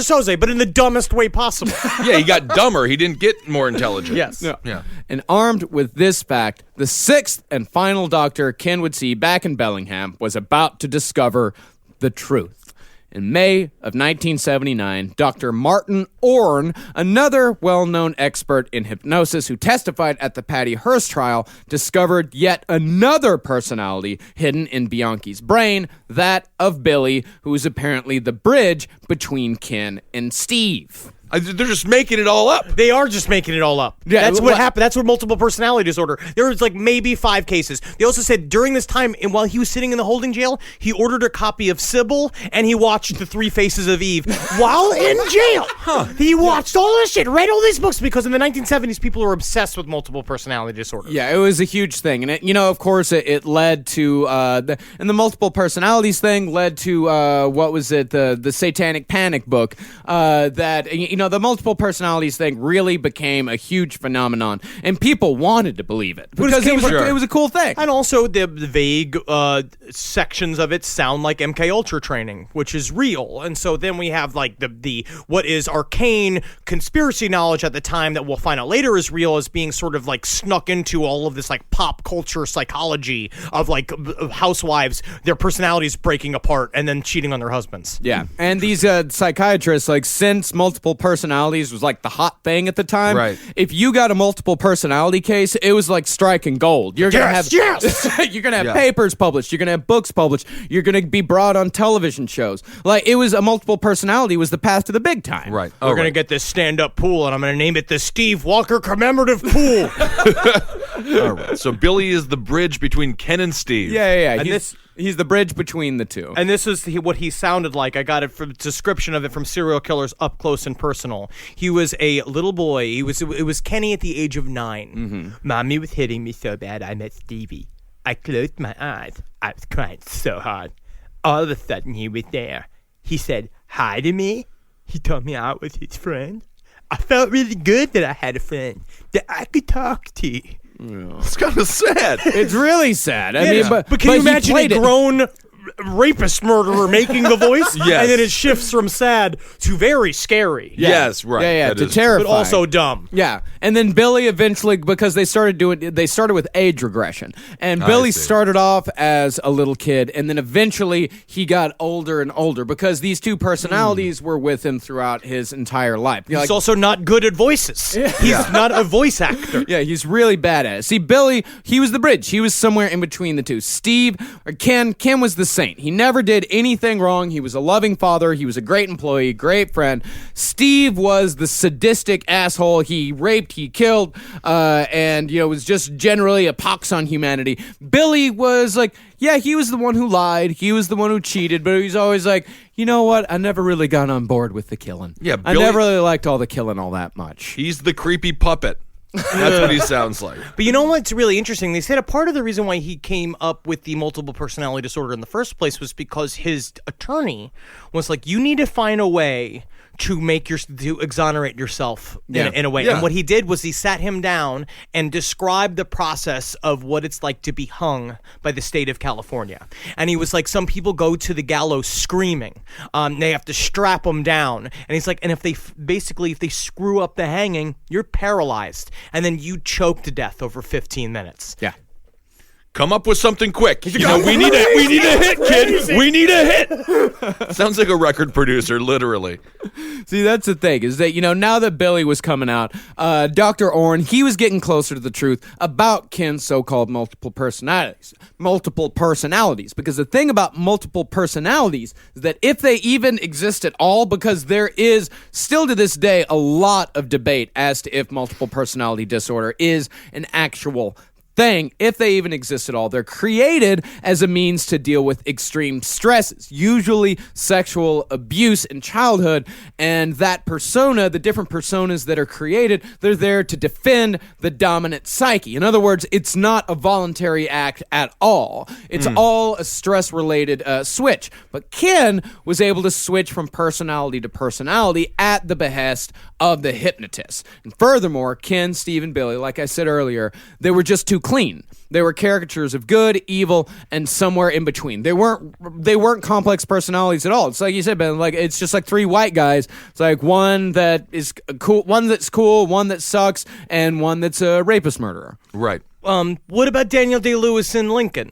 Soze, but in the dumbest way possible. Yeah, he got dumber. He didn't get more intelligent. Yes. Yeah. And armed with this fact, the 6th and final doctor Ken would see back in Bellingham was about to discover the truth. In May of 1979, Dr. Martin Orne, another well-known expert in hypnosis who testified at the Patty Hearst trial, discovered yet another personality hidden in Bianchi's brain, that of Billy, who is apparently the bridge between Ken and Steve. They're just making it all up. They are just making it all up. Yeah, That's what well- happened. That's what multiple personality disorder. There was like maybe 5 cases. They also said during this time, and while he was sitting in the holding jail, he ordered a copy of Sybil and he watched The 3 Faces of Eve while in jail. He watched all this shit, read all these books because in the 1970s, people were obsessed with multiple personality disorder. Yeah, it was a huge thing, and it, of course, it led to the multiple personalities thing led to what was it, the Satanic Panic book that the multiple personalities thing really became a huge phenomenon, and people wanted to believe it because it was a cool thing. And also the vague sections of it sound like MK Ultra training, which is real. And so then we have like the what is arcane conspiracy knowledge at the time that we'll find out later is real as being sort of like snuck into all of this like pop culture psychology of like housewives, their personalities breaking apart and then cheating on their husbands. Yeah, and these psychiatrists, like, since multiple personalities was like the hot thing at the time, Right. if you got a multiple personality case, it was like striking gold. You're gonna have you're gonna have papers published, you're gonna have books published, you're gonna be brought on television shows. Like, it was a multiple personality was the path to the big time. Right. We're going to get this stand-up pool, and I'm going to name it the Steve Walker Commemorative Pool. All right. So Billy is the bridge between Ken and Steve. Yeah. And He's- He's the bridge between the two. And this is what he sounded like. I got it from description of it from Serial Killers Up Close and Personal. He was a little boy. It was Kenny at the age of 9. Mm-hmm. Mommy was hitting me so bad I met Stevie. I closed my eyes. I was crying so hard. All of a sudden he was there. He said hi to me. He told me I was his friend. I felt really good that I had a friend that I could talk to. It's kind of sad. It's really sad. I mean, but can you imagine a played it. grown rapist murderer making the voice? Yes. And then it shifts from sad to very scary. Yes, right. Yeah, That to is- terrifying. But also dumb. Yeah, and then Billy eventually, because they started with age regression, and Billy see. started off as a little kid, and then eventually he got older and older because these two personalities were with him throughout his entire life. You're He's like, also not good at voices. He's not a voice actor. yeah, he's really bad at it. See, Billy, he was the bridge. He was somewhere in between the two. Ken was the saint. He never did anything wrong. He was a loving father. He was a great employee, great friend. Steve was the sadistic asshole. He raped, he killed, and was just generally a pox on humanity. Billy was like, yeah, he was the one who lied. He was the one who cheated, but he's always like, you know what? I never really got on board with the killing. Yeah, I Billy- never really liked all the killing all that much. He's the creepy puppet. That's what he sounds like. But you know what's really interesting? They said a part of the reason why he came up with the multiple personality disorder in the first place was because his attorney was like, you need to find a way to exonerate yourself in a way. Yeah. And what he did was he sat him down and described the process of what it's like to be hung by the state of California. And he was like, some people go to the gallows screaming. They have to strap them down. And he's like, and if they screw up the hanging, you're paralyzed. And then you choke to death over 15 minutes. Yeah. Come up with something quick. We need a hit, kid. We need a hit. Sounds like a record producer, literally. See, that's the thing, is that, now that Billy was coming out, Dr. Orn, he was getting closer to the truth about Ken's so-called multiple personalities. Because the thing about multiple personalities is that if they even exist at all, because there is still to this day a lot of debate as to if multiple personality disorder is an actual thing, if they even exist at all. They're created as a means to deal with extreme stresses, usually sexual abuse in childhood, and that persona, the different personas that are created, they're there to defend the dominant psyche. In other words, it's not a voluntary act at all. It's all a stress-related switch. But Ken was able to switch from personality to personality at the behest of the hypnotist. And furthermore, Ken, Steve, and Billy, like I said earlier, they were just too clean. They were caricatures of good, evil, and somewhere in between. They weren't complex personalities at all. It's like you said, Ben, like it's just like three white guys. It's like one that is cool, one that's cool, one that sucks, and one that's a rapist murderer. Right. What about Daniel Day-Lewis in Lincoln?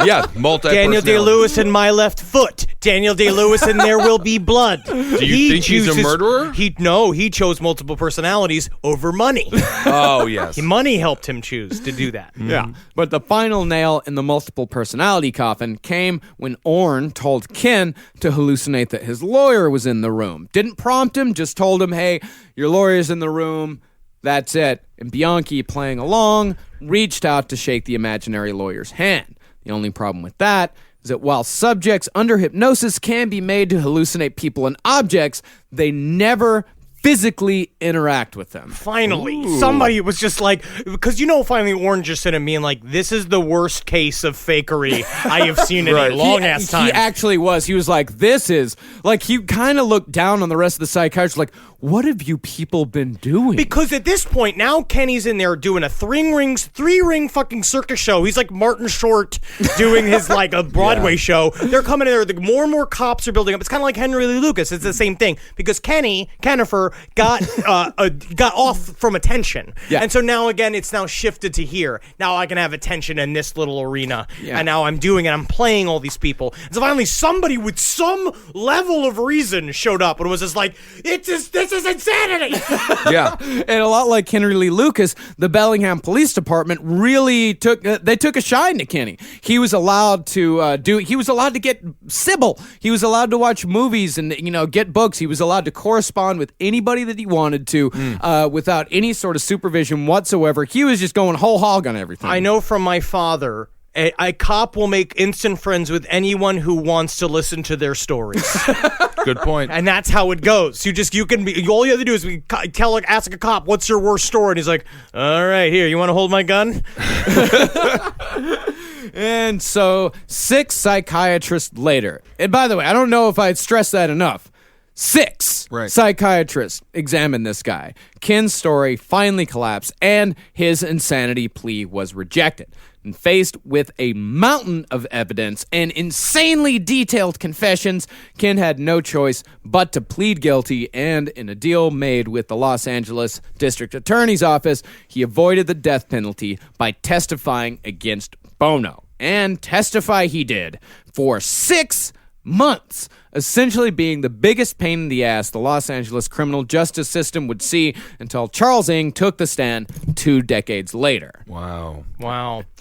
Yeah, Daniel Day-Lewis in My Left Foot. Daniel Day-Lewis in There Will Be Blood. Do you think he's a murderer? He chose multiple personalities over money. Oh, yes. Money helped him choose to do that. Yeah. But the final nail in the multiple personality coffin came when Orn told Ken to hallucinate that his lawyer was in the room. Didn't prompt him, just told him, hey, your lawyer's in the room. That's it. And Bianchi, playing along, reached out to shake the imaginary lawyer's hand. The only problem with that is that while subjects under hypnosis can be made to hallucinate people and objects, they never physically interact with them. Finally, somebody was just like, because finally Warren just said to me, and like, this is the worst case of fakery I have seen in a long ass time. He actually was. He was like, this is, like, he kind of looked down on the rest of the psychiatrists like, what have you people been doing? Because at this point, now Kenny's in there doing a three-ring fucking circus show. He's like Martin Short doing his like a Broadway show. They're coming in there. The more and more cops are building up. It's kind of like Henry Lee Lucas. It's the same thing because Kennifer got off from attention. Yeah. And so now again, it's now shifted to here. Now I can have attention in this little arena. Yeah. And now I'm doing it. I'm playing all these people. And so finally somebody with some level of reason showed up and was just like, this is insanity. Yeah. And a lot like Henry Lee Lucas, the Bellingham Police Department really took a shine to Kenny. He was allowed to he was allowed to get Sybil. He was allowed to watch movies and get books. He was allowed to correspond with anybody that he wanted to without any sort of supervision whatsoever. He was just going whole hog on everything. I know from my father A cop will make instant friends with anyone who wants to listen to their stories. Good point. And that's how it goes. All you have to do is ask a cop, what's your worst story? And he's like, all right, here, you want to hold my gun? And so 6 psychiatrists later, and by the way, I don't know if I'd stress that enough. 6 psychiatrists examined this guy. Ken's story finally collapsed, and his insanity plea was rejected. And faced with a mountain of evidence and insanely detailed confessions, Ken had no choice but to plead guilty, and in a deal made with the Los Angeles District Attorney's Office, he avoided the death penalty by testifying against Bono. And testify he did for 6 months, essentially being the biggest pain in the ass the Los Angeles criminal justice system would see until Charles Ng took the stand 2 decades later. Wow.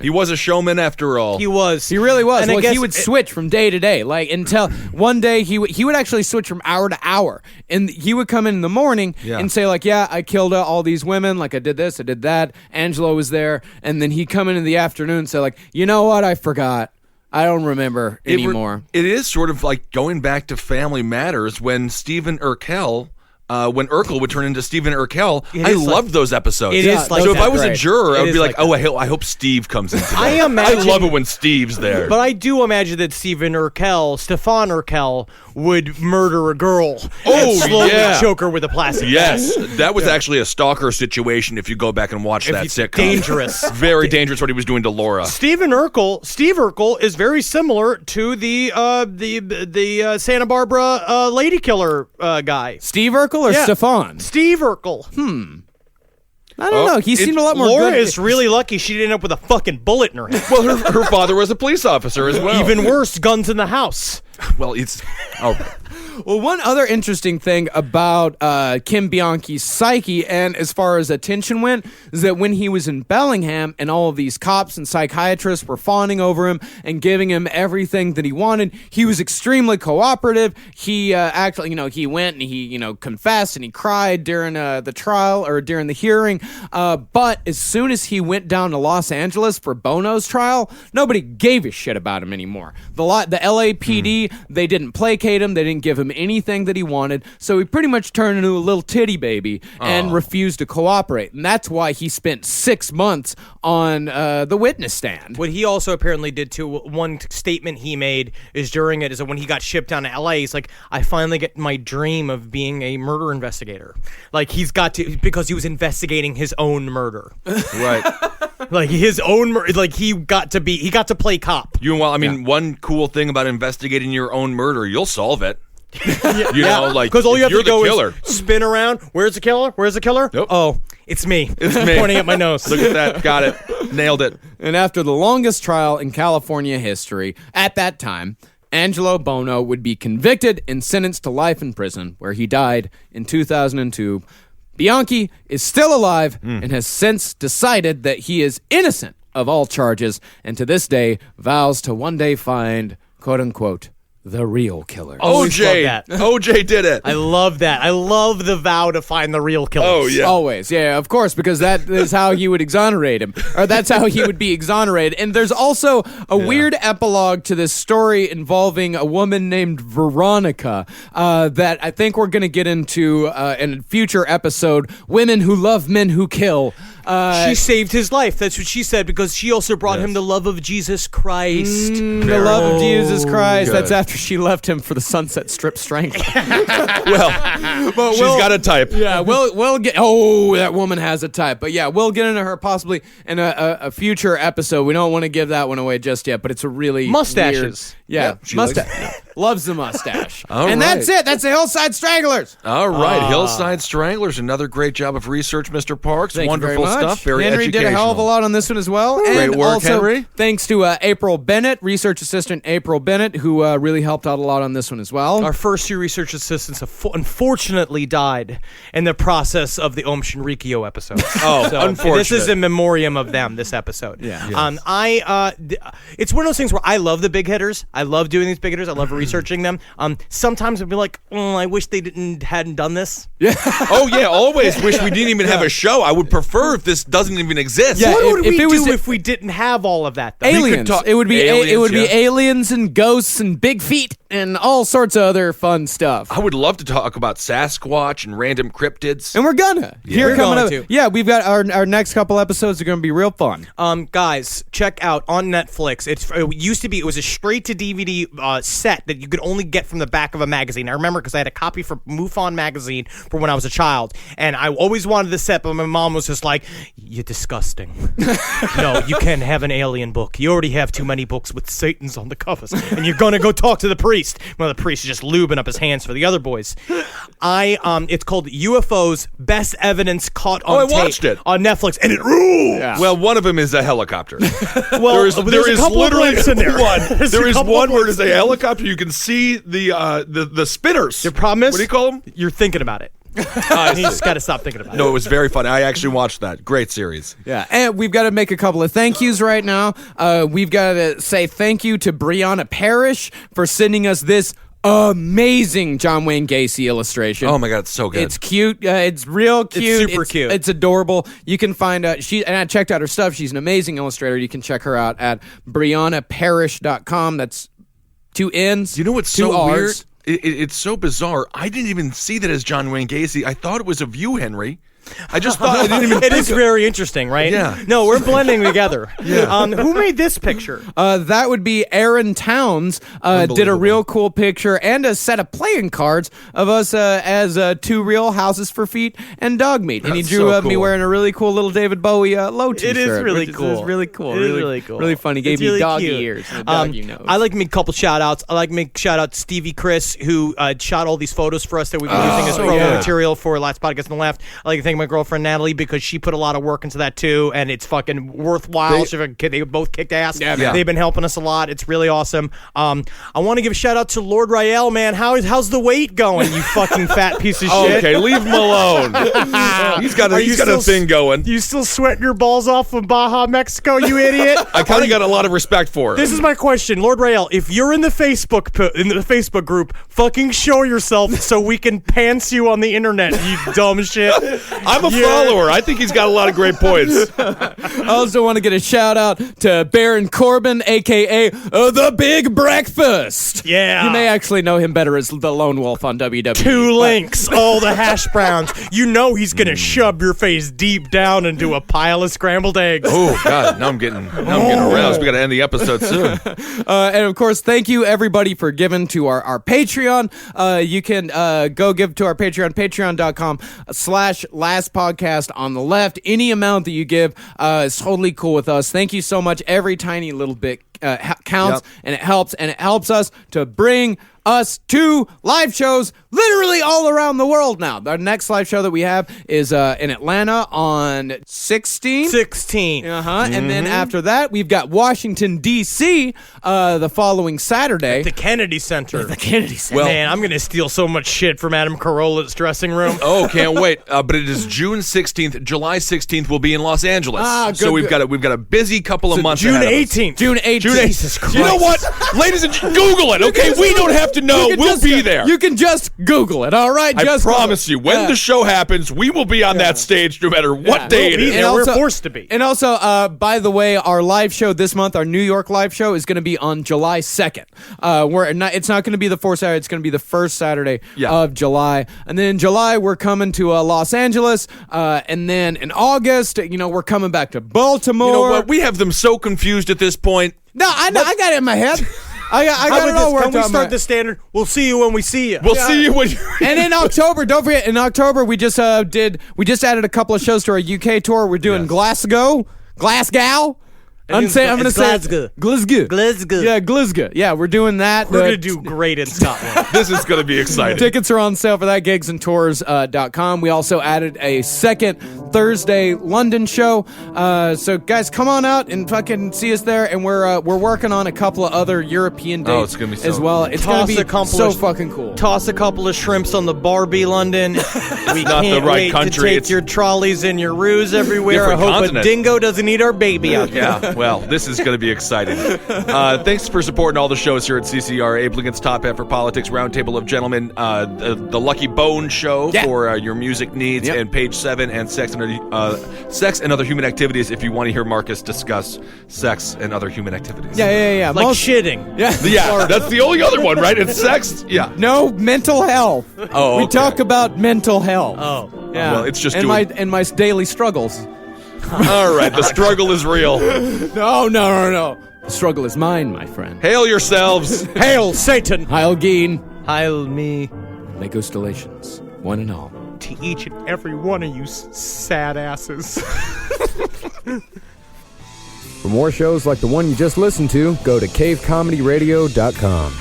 He was a showman after all. He was. He really was. And Well, he would switch from day to day, like until one day he would actually switch from hour to hour, and he would come in the morning and say like, "Yeah, I killed all these women. Like I did this, I did that." Angelo was there, and then he'd come in the afternoon and say like, "You know what? I forgot. I don't remember anymore." It is sort of like going back to Family Matters when Stephen Urkel. When Urkel would turn into Stephen Urkel, I loved those episodes. It is like so if that. I was a juror, I would be like, that. I hope Steve comes in today. I love it when Steve's there. But I do imagine that Stefan Urkel, would murder a girl and slowly choke her with a plastic bag. That was actually a stalker situation if you go back and watch that sitcom. Dangerous. Very dangerous what he was doing to Laura. Steve Urkel is very similar to the Santa Barbara lady killer guy. Steve Urkel or Stefan? Steve Urkel. I don't know. He seemed a lot more Laura good. is really lucky she didn't end up with a fucking bullet in her head. Well, her father was a police officer as well. Even worse, guns in the house. Well, it's... Well, one other interesting thing about Ken Bianchi's psyche, and as far as attention went, is that when he was in Bellingham and all of these cops and psychiatrists were fawning over him and giving him everything that he wanted, he was extremely cooperative. He actually, he went and he, confessed and he cried during the trial or during the hearing. But as soon as he went down to Los Angeles for Bono's trial, nobody gave a shit about him anymore. The LAPD, they didn't placate him. They didn't give him anything that he wanted, so he pretty much turned into a little titty baby and refused to cooperate, and that's why he spent 6 months on the witness stand. What he also apparently did too, one statement he made is during it is that when he got shipped down to LA, he's like, I finally get my dream of being a murder investigator. Like he's got to, because he was investigating his own murder. Right. Like his own, like he got to play cop. One cool thing about investigating your own murder, you'll solve it. Because all you have to go is spin around. Where's the killer? Nope. Oh, it's me. It's me. Pointing at my nose. Look at that. Got it. Nailed it. And after the longest trial in California history, at that time, Angelo Bono would be convicted and sentenced to life in prison, where he died in 2002. Bianchi is still alive and has since decided that he is innocent of all charges, and to this day vows to one day find, quote-unquote, the real killer. OJ did it. I love that. I love the vow to find the real killer. Oh, yeah. Always. Yeah, of course, because that is how you would exonerate him. Or that's how he would be exonerated. And there's also a weird epilogue to this story involving a woman named Veronica that I think we're going to get into in a future episode. Women who love men who kill. She saved his life. That's what she said, because she also brought him the love of Jesus Christ. The love of Jesus Christ. Good. That's after she left him for the Sunset Strip Strangler. Well, she's got a type. Yeah, we'll get. Oh, that woman has a type. But yeah, we'll get into her possibly in a future episode. We don't want to give that one away just yet, but it's a really mustaches. Weird, mustache. Loves the mustache. And that's it. That's the Hillside Stranglers. All right, Hillside Stranglers. Another great job of research, Mr. Parks. Thank Wonderful you very much. stuff. Very Henry educational. did a hell of a lot on this one as well. Great and work, also, Henry. Thanks to April Bennett, research assistant April Bennett, who really helped out a lot on this one as well. Our first 2 research assistants unfortunately died in the process of the Om Shinrikyo episode. Unfortunate. This is in memoriam of them, this episode. Yeah. Yes. It's one of those things where I love the big hitters. I love doing these big hitters. I love researching them, sometimes I'd be like, I wish they hadn't done this. Oh yeah, always wish we didn't even have a show. I would prefer if this doesn't even exist. Yeah, What would we it was do if we didn't have all of that? Though? aliens. It would be aliens, aliens and ghosts and big feet and all sorts of other fun stuff. I would love to talk about Sasquatch and random cryptids. And we're gonna. We're coming going up. to. Yeah, we've got our next couple episodes are going to be real fun. Guys, check out on Netflix. It was a straight to DVD set that you could only get from the back of a magazine. I remember because I had a copy for MUFON magazine from when I was a child, and I always wanted the set, but my mom was just like, "You're disgusting. No, you can't have an alien book. You already have too many books with Satan's on the covers, and you're gonna go talk to the priest." Well, the priest is just lubing up his hands for the other boys. It's called UFOs: Best Evidence Caught on I Tape watched it on Netflix, and it rules. Yeah. Well, one of them is a helicopter. Well, there's a couple of literally blinks in there. one. There's There a is couple one of where blinks. there's a helicopter. You can see the spinners. Your problem is, what do you call them? You're thinking about it. You just got to stop thinking about it. No, it was very funny. I actually watched that. Great series. Yeah, and we've got to make a couple of thank yous right now. We've got to say thank you to Brianna Parrish for sending us this amazing John Wayne Gacy illustration. Oh my God, it's so good. It's cute. It's real cute. It's super cute. It's adorable. You can find and I checked out her stuff. She's an amazing illustrator. You can check her out at BriannaParish.com. That's 2 N's. You know what's 2 so R's. weird? It's so bizarre. I didn't even see that as John Wayne Gacy. I thought it was of you, Henry. I just thought I didn't even. It is very interesting, right? Yeah. No, we're blending together. Yeah. Who made this picture? That would be Aaron Towns. Did a real cool picture and a set of playing cards of us as 2 real houses for feet and dog meat. And he That's drew so me cool. wearing a really cool little David Bowie low t-shirt. It is really which cool. Is really cool. It is really cool. Really funny. Gave It's me really doggy cute. ears and a doggy nose. I like to make a couple shout outs. I like to make shout out to Stevie Chris, who shot all these photos for us that we've been using as promo material for Last Podcast on the Left. I like to thank my girlfriend Natalie because she put a lot of work into that too, and it's fucking worthwhile. They both kicked ass. Yeah. They've been helping us a lot. It's really awesome. I want to give a shout out to Lord Rael, man. How's the weight going, you fucking fat piece of shit? Okay, leave him alone. He's got a thing going. You still sweating your balls off from Baja, Mexico, you idiot? I kind of got a lot of respect for him. This is my question, Lord Rael. If you're in the Facebook group, fucking show yourself so we can pants you on the internet, you dumb shit. I'm a follower. I think he's got a lot of great points. I also want to get a shout out to Baron Corbin, aka the Big Breakfast. Yeah. You may actually know him better as the Lone Wolf on WWE. 2 links, all the hash browns. You know he's gonna shove your face deep down into a pile of scrambled eggs. Oh God, now I'm getting aroused. We got to end the episode soon. And of course, thank you everybody for giving to our Patreon. You can go give to our Patreon, patreon.com/Last Podcast on the Left. Any amount that you give is totally cool with us. Thank you so much. Every tiny little bit counts, and it helps us to bring us to live shows literally all around the world now. Our next live show that we have is in Atlanta on 16. 16. And then after that, we've got Washington, D.C. The following Saturday. The Kennedy Center. The Kennedy Center. Well- Man, I'm gonna steal so much shit from Adam Carolla's dressing room. Oh, can't wait! But it is June 16th. July 16th will be in Los Angeles. So we've got a busy couple of months. June ahead of us. 18th. June 18th. Jesus Christ. You know what, ladies and Google it. Okay, we don't have to know. We'll be there. You can just Google it, all right? I Just promise you, when the show happens, we will be on that stage no matter what day it is. Yeah, we're forced to be. And also, by the way, our live show this month, our New York live show, is going to be on July 2nd. It's not going to be the 4th Saturday. It's going to be the first Saturday of July. And then in July, we're coming to Los Angeles. And then in August, we're coming back to Baltimore. You know what? We have them so confused at this point. No, I got it in my head. I got it all worked out. Can we start the standard? We'll see you when we see you. We'll see you when you And in October, don't forget, we just added a couple of shows to our UK tour. We're doing Glasgow. I'm going to say Glasgow. Glasgow. Yeah, Glasgow. Yeah, we're doing that. We're gonna do great in Scotland. This is going to be exciting. Tickets are on sale for that, gigsandtours.com. We also added a second Thursday London show. So guys, come on out and fucking see us there. And we're working on a couple of other European dates it's gonna be so as well. It's going to be so fucking cool. Toss a couple of shrimps on the Barbie, London. We not can't the right wait country. to take It's your trolleys and your roos everywhere. I different hope continent. a dingo doesn't eat our baby out there. Yeah. Well, this is going to be exciting. Thanks for supporting all the shows here at CCR. Abe Lincoln's Top Hat for Politics, Roundtable of Gentlemen, the Lucky Bone Show for your music needs, and Page 7 and Sex and Other Human Activities if you want to hear Marcus discuss sex and other human activities. Yeah. Like shitting. Yeah, that's the only other one, right? It's sex? Yeah. No, mental health. Oh, We okay. talk about mental health. Oh. Yeah. Well, it's just and doing- my daily struggles. All right, the struggle is real. No. The struggle is mine, my friend. Hail yourselves. Hail Satan! Heil Geen. Heil me. Lego Stellations. One and all. To each and every one of you sad asses. For more shows like the one you just listened to, go to cavecomedyradio.com.